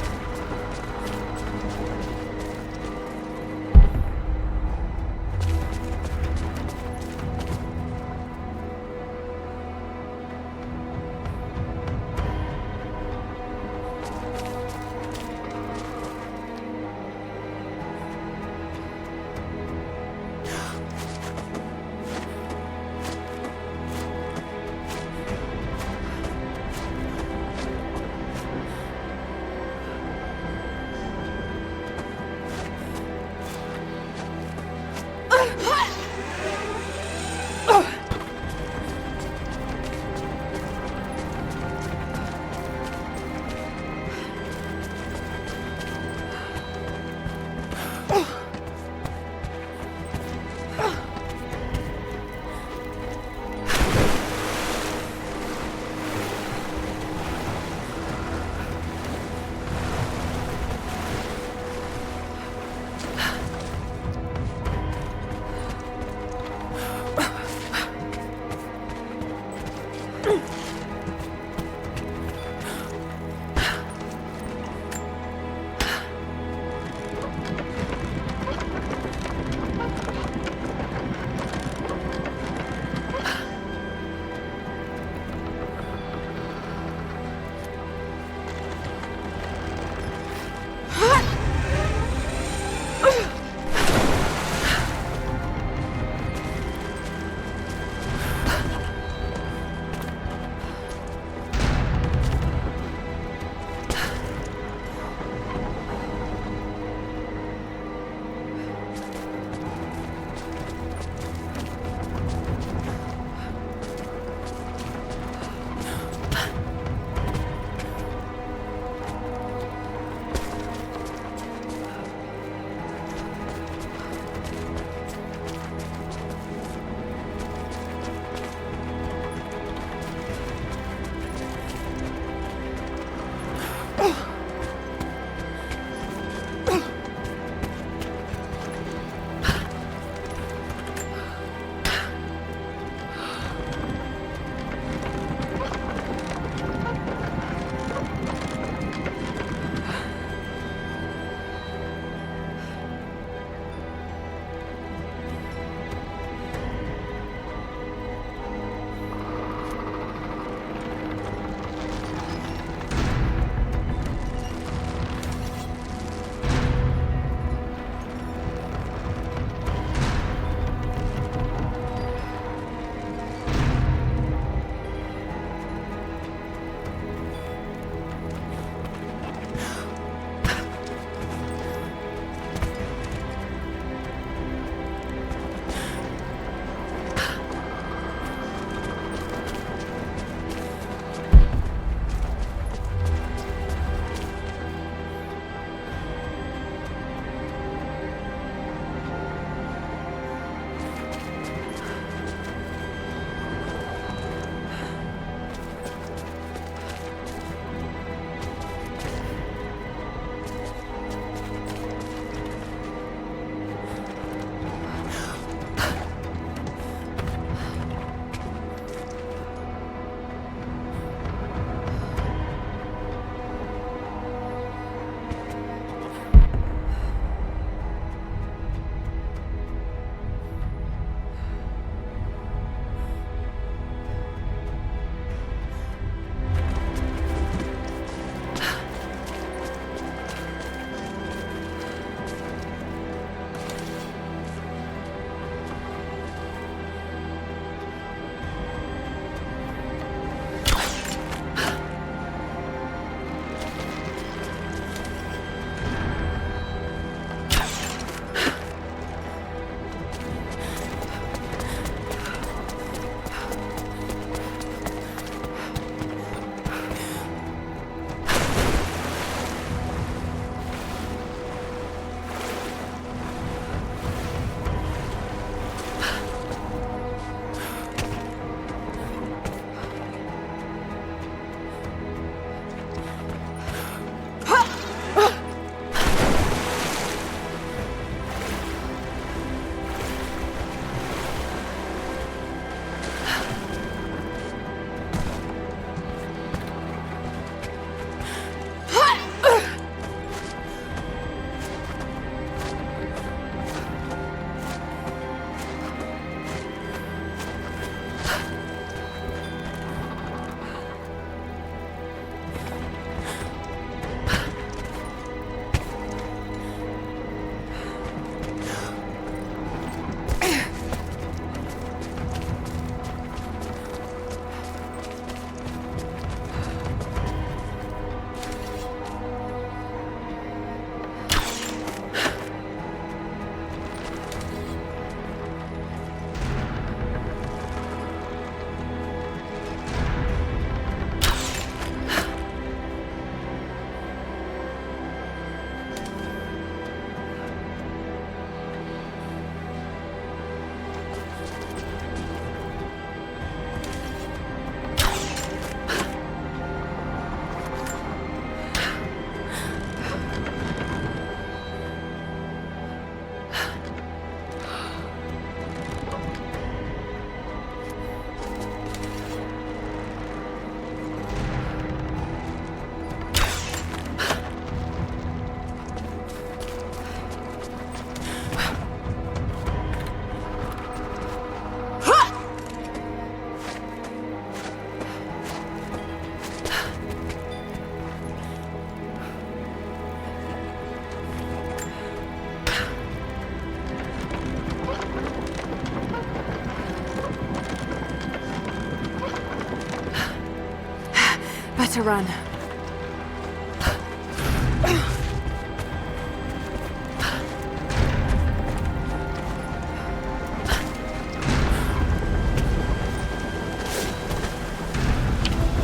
better run.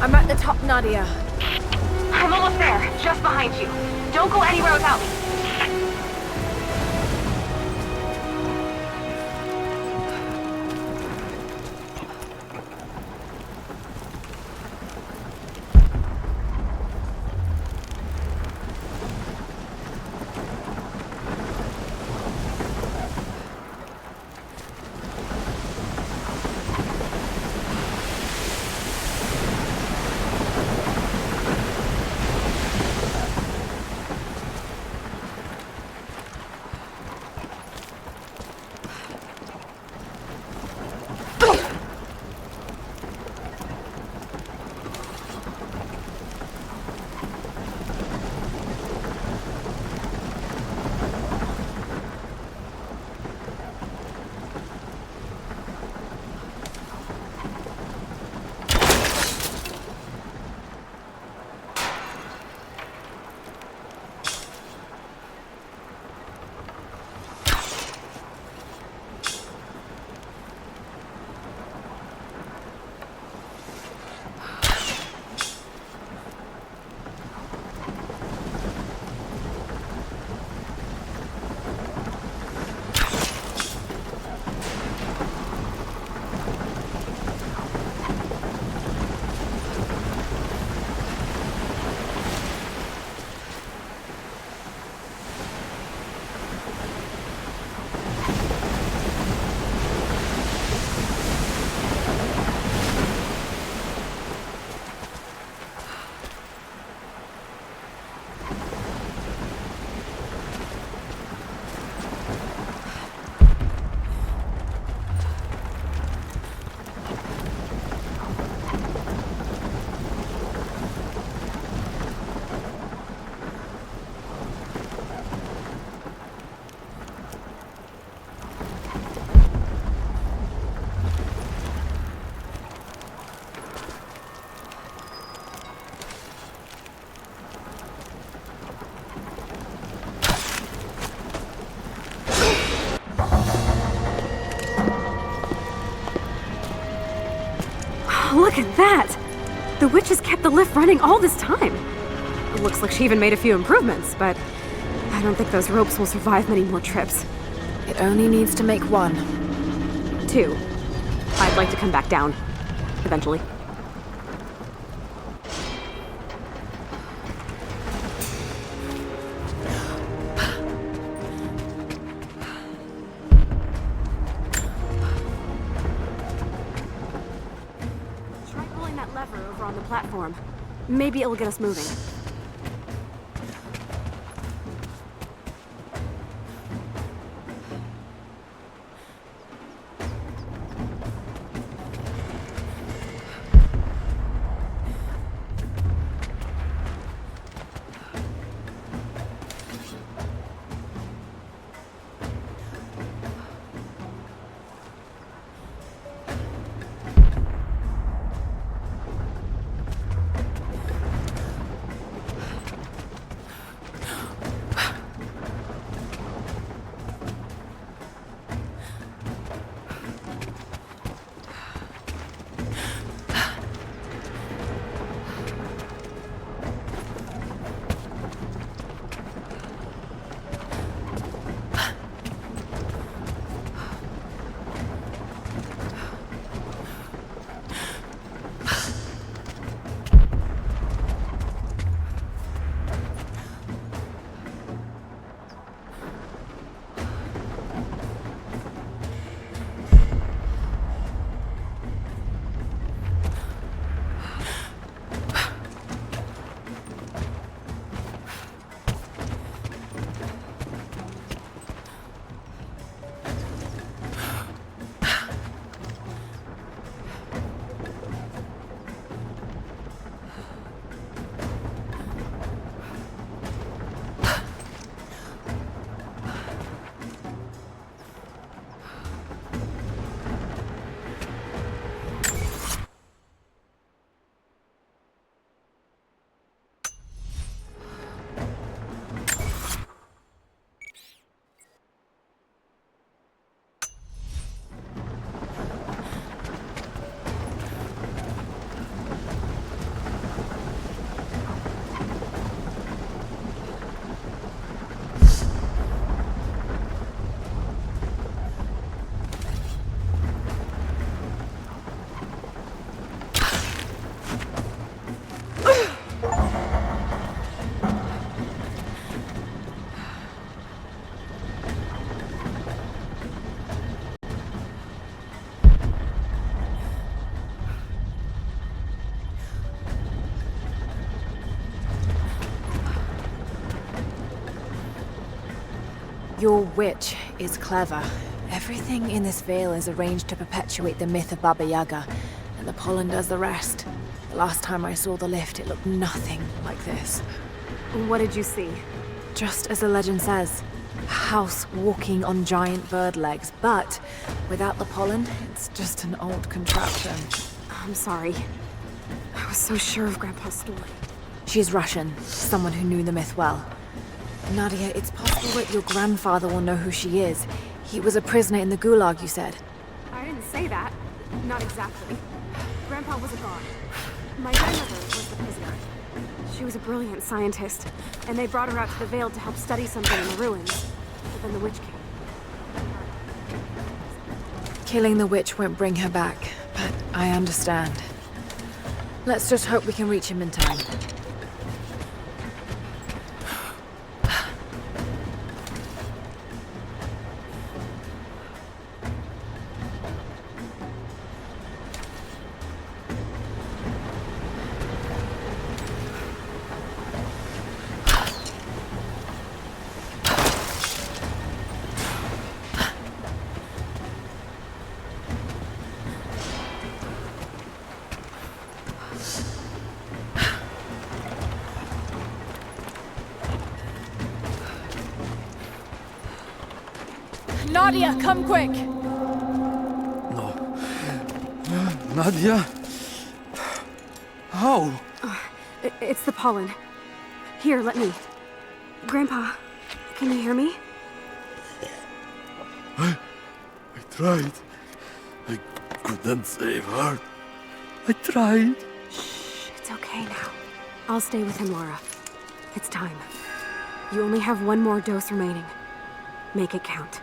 I'm at the top, Nadia.
I'm almost there, just behind you. Don't go anywhere without me.
Look at that! The witch has kept the lift running all this time. It looks like she even made a few improvements, but I don't think those ropes will survive many more trips.
It only needs to make one.
2. I'd like to come back down. Eventually. Try pulling that lever over on the platform. Maybe it'll get us moving.
Your witch is clever. Everything in this veil is arranged to perpetuate the myth of Baba Yaga, and the pollen does the rest. The last time I saw the lift, it looked nothing like this.
What did you see?
Just as the legend says, a house walking on giant bird legs, but without the pollen, it's just an old contraption.
I'm sorry. I was so sure of Grandpa's story.
She's Russian, someone who knew the myth well. Nadia, it's possible that your grandfather will know who she is. He was a prisoner in the Gulag, you said.
I didn't say that. Not exactly. Grandpa was a god. My grandmother was the prisoner. She was a brilliant scientist, and they brought her out to the Vale to help study something in the ruins. But then the witch came.
Killing the witch won't bring her back, but I understand. Let's just hope we can reach him in time. Nadia, come quick!
No. Nadia? How?
It's the pollen. Here, let me. Grandpa, can you hear me?
I tried. I couldn't save her. I tried.
Shh, it's okay now. I'll stay with him, Laura. It's time. You only have one more dose remaining. Make it count.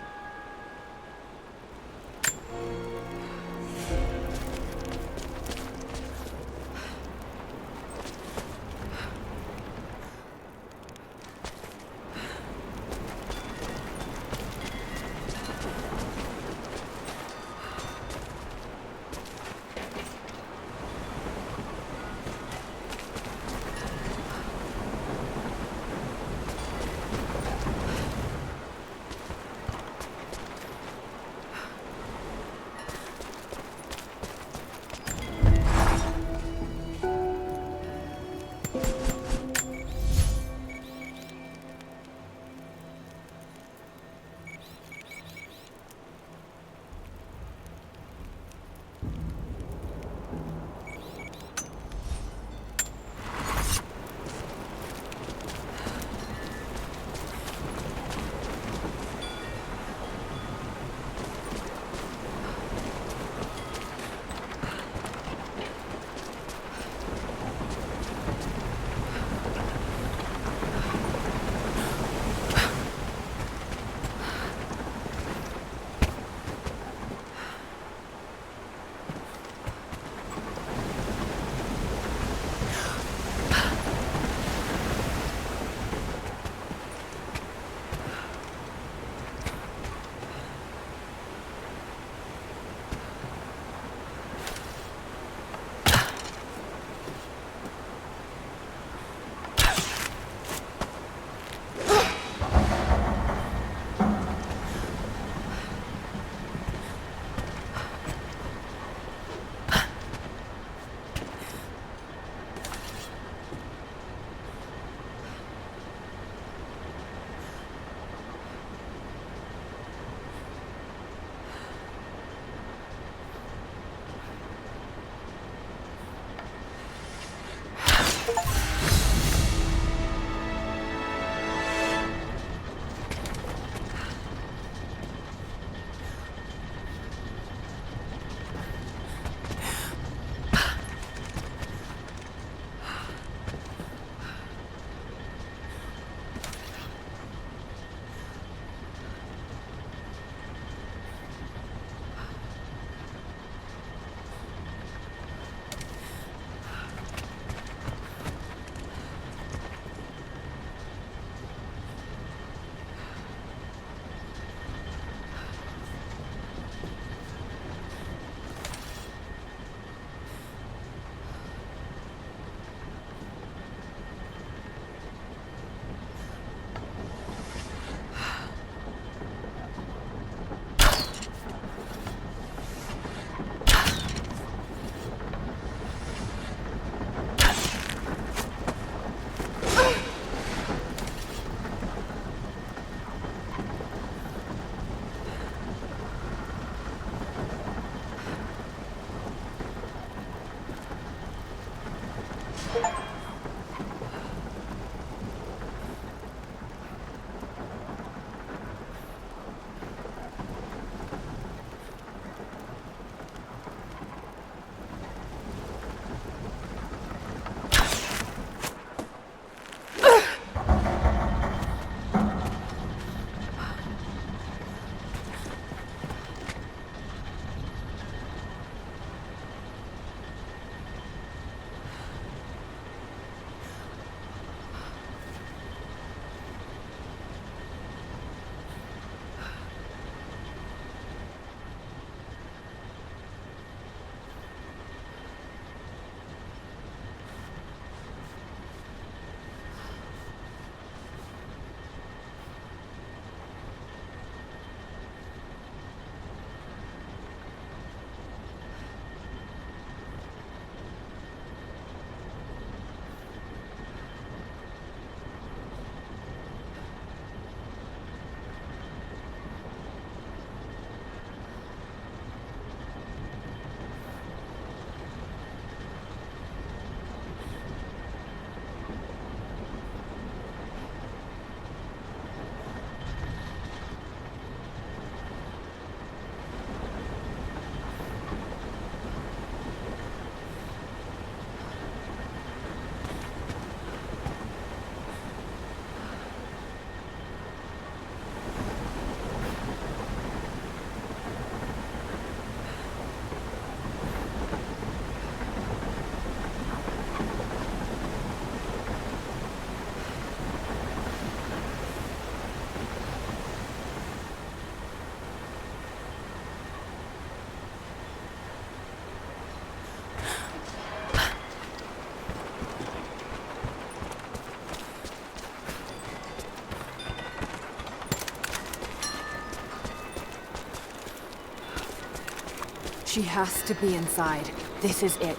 She has to be inside. This is it.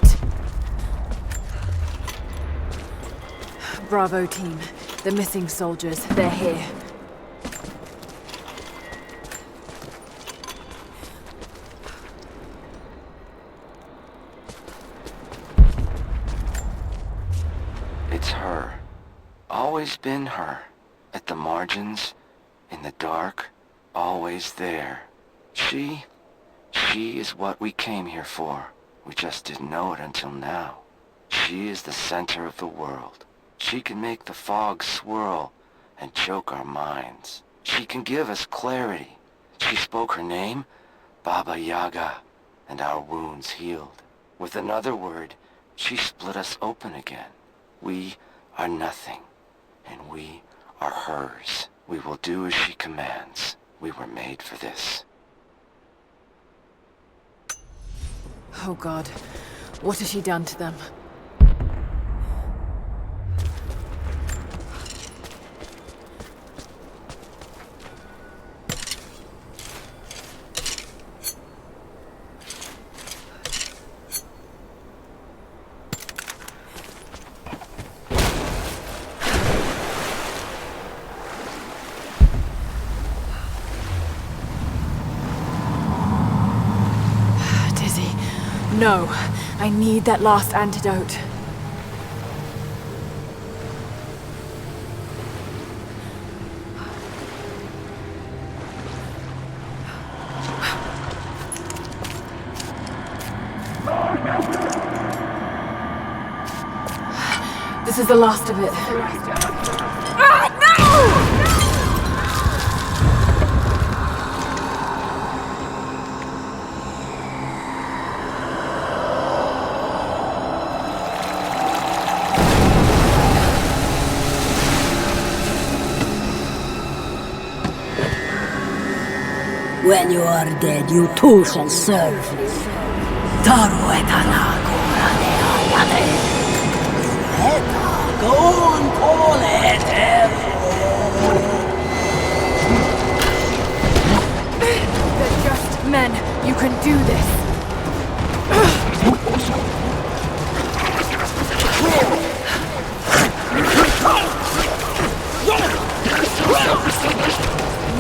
Bravo team. The missing soldiers, they're here.
It's her. Always been her. At the margins, in the dark, always there. She is what we came here for. We just didn't know it until now. She is the center of the world. She can make the fog swirl and choke our minds. She can give us clarity. She spoke her name, Baba Yaga, and our wounds healed. With another word, she split us open again. We are nothing, and we are hers. We will do as she commands. We were made for this.
Oh God, what has she done to them? No, I need that last antidote. This is the last of it. Ah, no!
When you are dead, you too shall serve. Taru etanago rane ayate. Etagon koletevo.
They're just men. You can do this.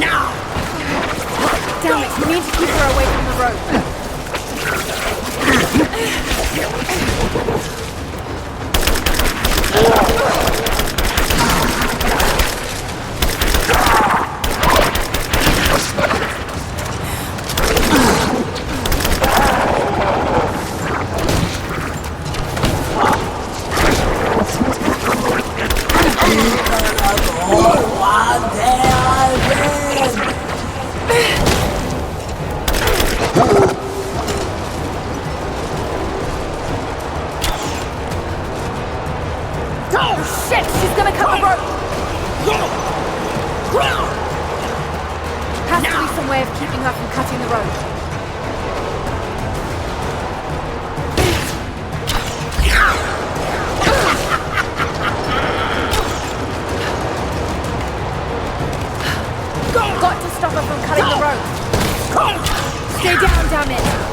Now!
Damn it, we need to keep her away from the rope. down, damn it!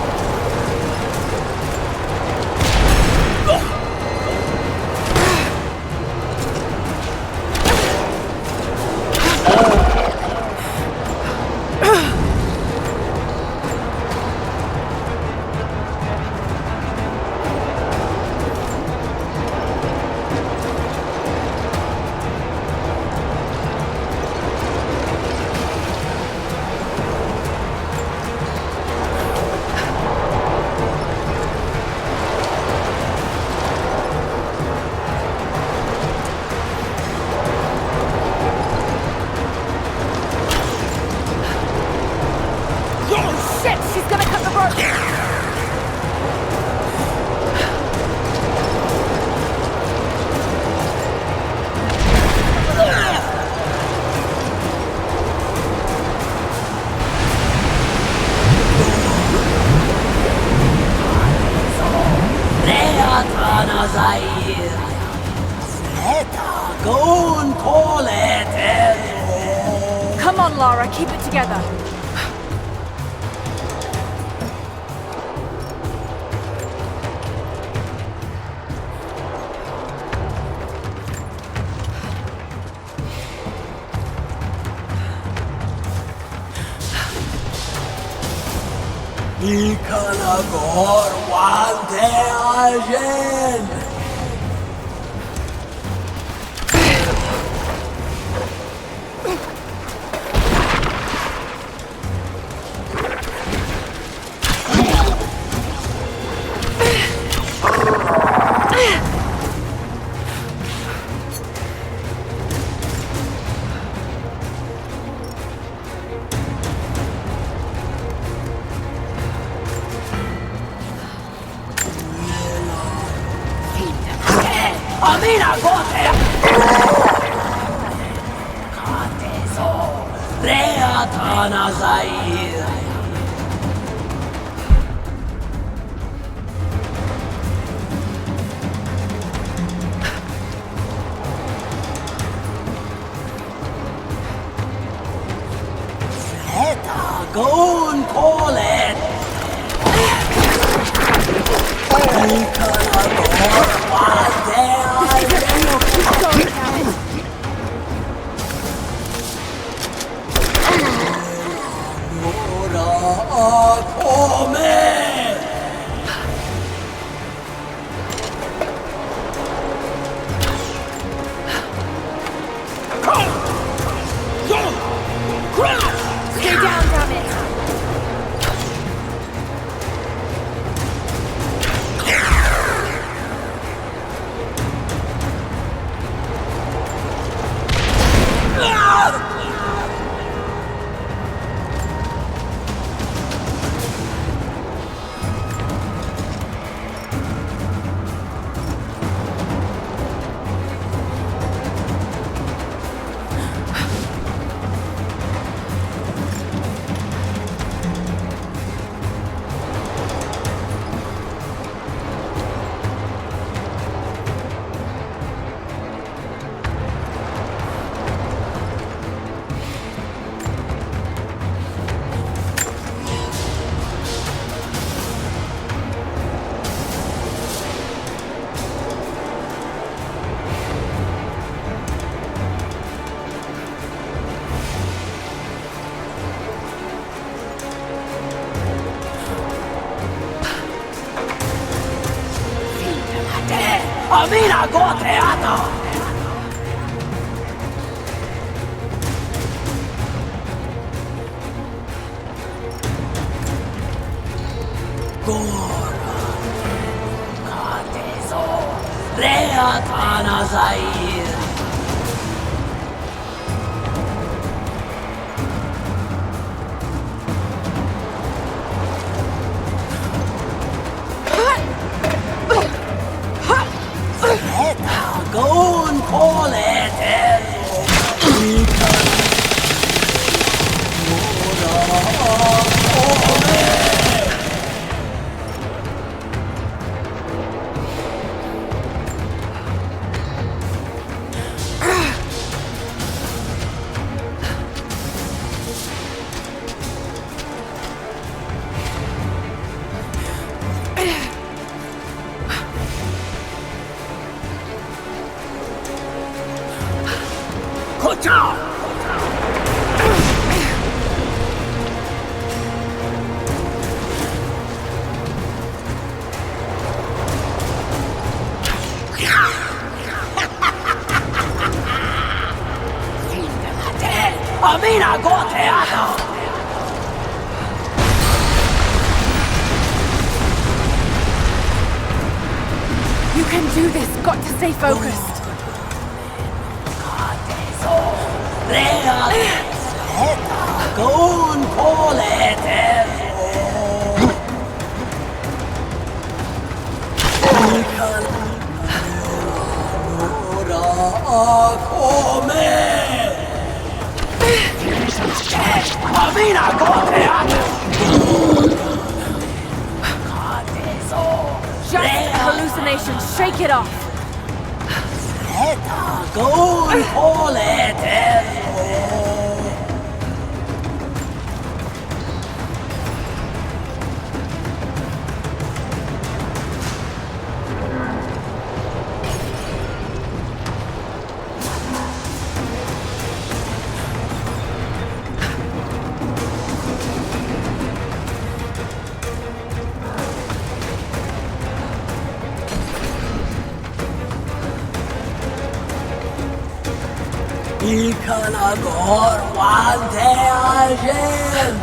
Come on, Lara, keep it together. Stay down, damn it!
Amina Goteata! Gora Katezo Reatana Zair. Go and call it. Amina Goteata!
You can do this. Got to stay focused.
Gon Poleter! Amina Goteata!
Just a hallucination. Shake it off.
Gon Poleter! Ikan agor wante ajem.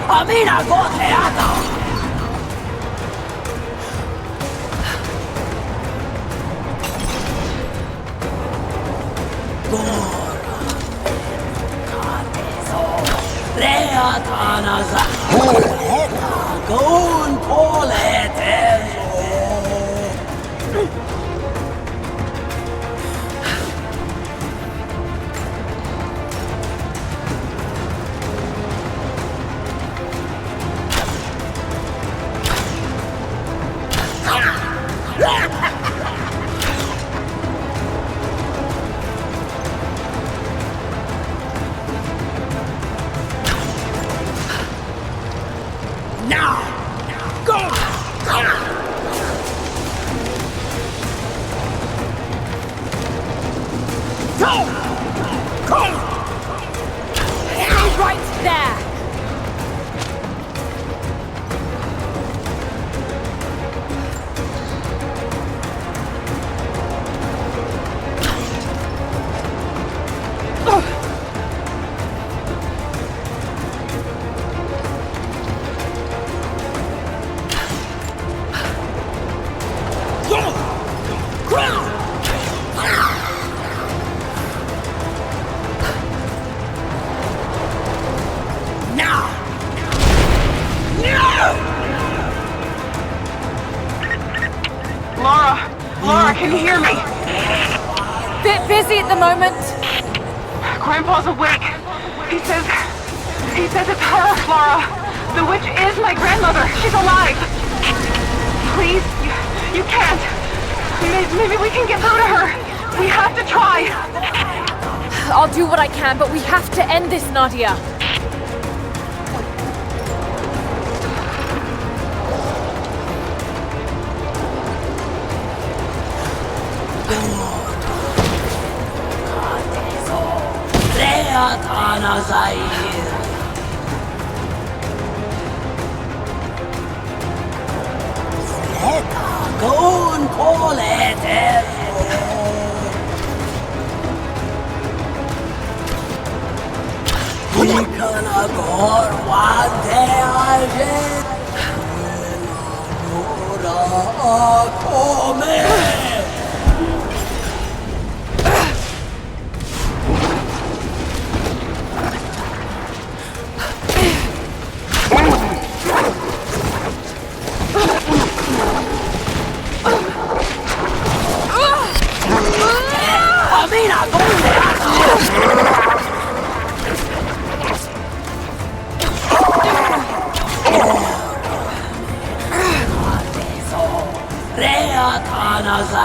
Amina Goteata! Reatanaza! Gon Poleter! Now! Go! Go!
Right there.
Laura, can you hear me?
Bit busy at the moment.
Grandpa's awake. He says it's her, Laura. The witch is my grandmother. She's alive. Please, you can't. Maybe we can get through to her. We have to try.
I'll do what I can, but we have to end this, Nadia.
Gon Poleter! Ikan agor wante ajem. Nora come. Amina Reatanaza!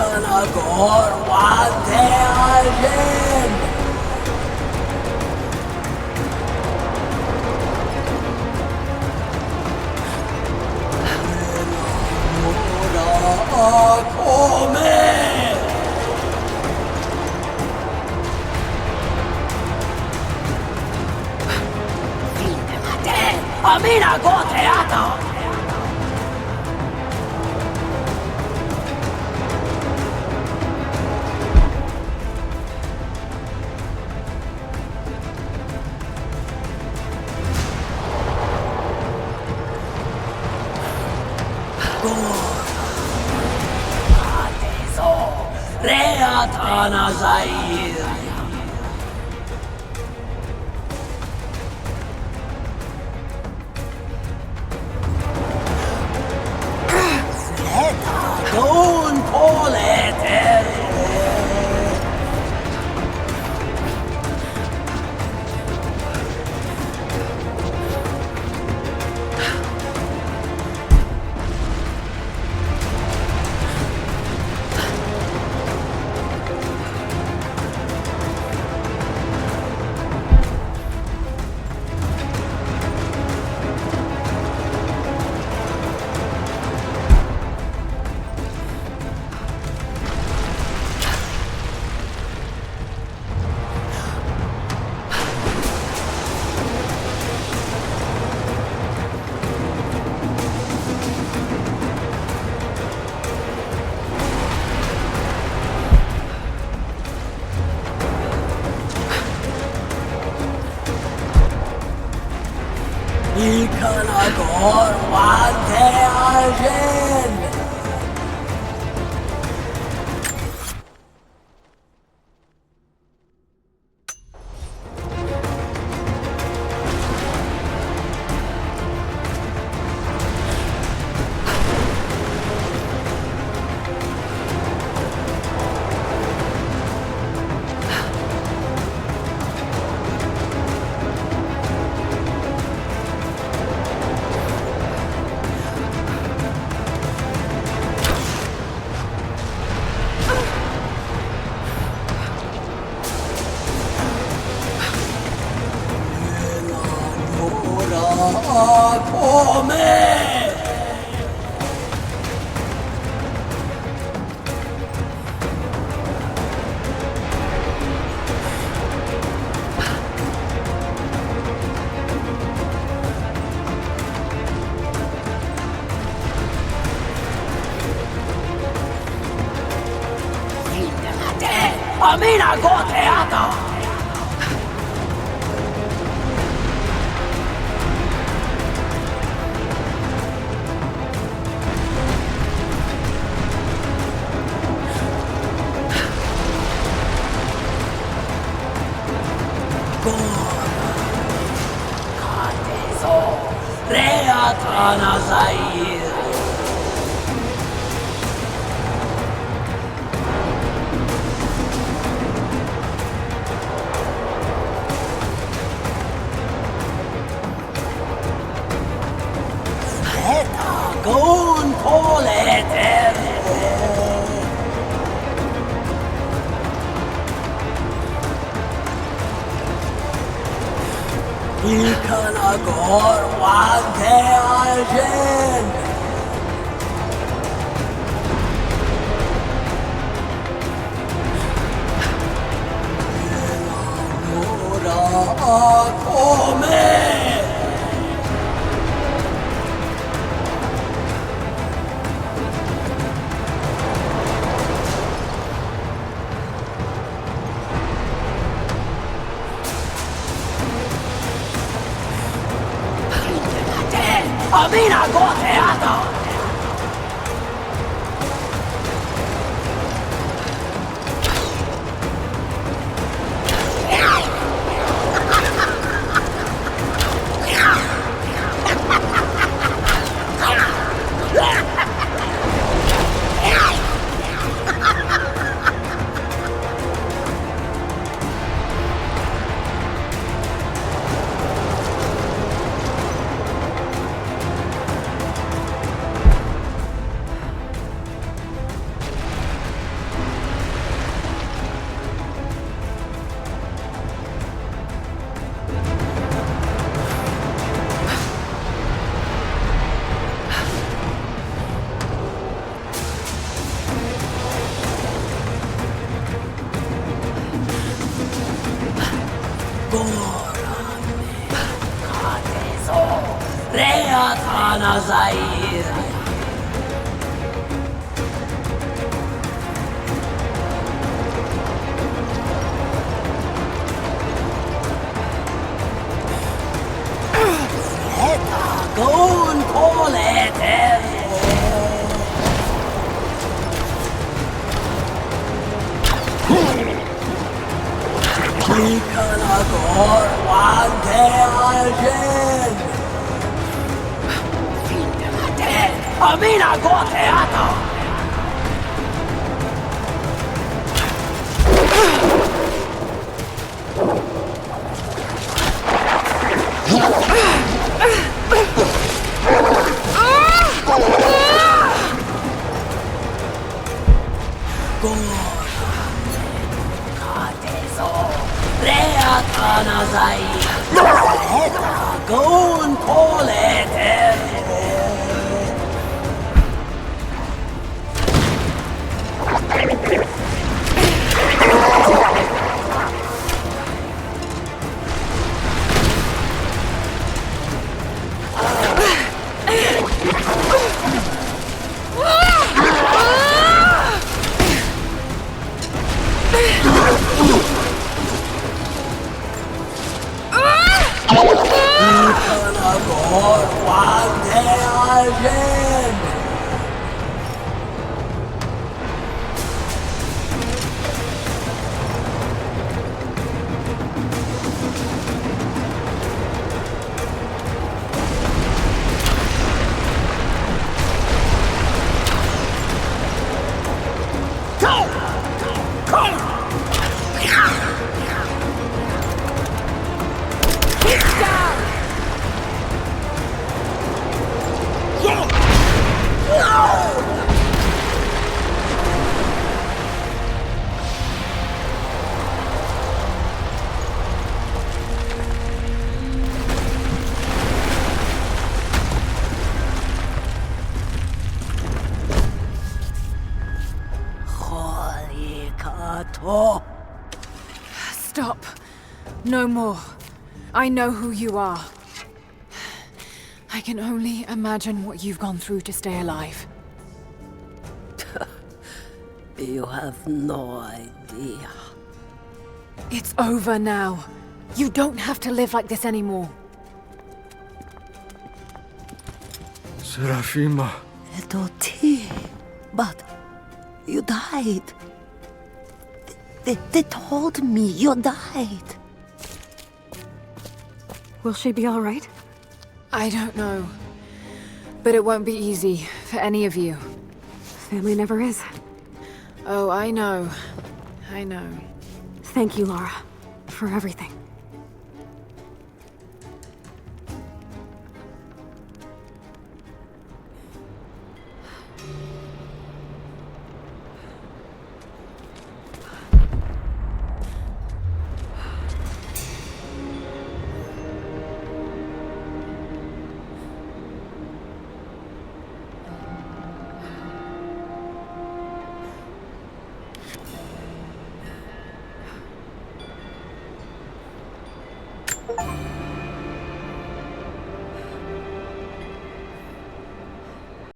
Ikanagor wante aljen. Ora come. Amina goteata! Adesso reatana zair. Don't call it. Ikanagor wante aljen. Ora come. Amina goteata! Adesso reatana zair. Gon poleter. Ikanagor wante aljen. Ora come. Amina goteata! Reatana Zair. Gon Poleter. Ikanagor Wante Algen. Amina Goteata. Reatanazai. Gon Poleter. Ikanagor Wante Algen.
Stop. No more. I know who you are. I can only imagine what you've gone through to stay alive.
You have no idea.
It's over now. You don't have to live like this anymore.
Serafima.
Edoti. But you died. They told me you died.
Will she be all right?
I don't know. But it won't be easy for any of you.
Family never is.
Oh, I know. I know.
Thank you, Lara, for everything.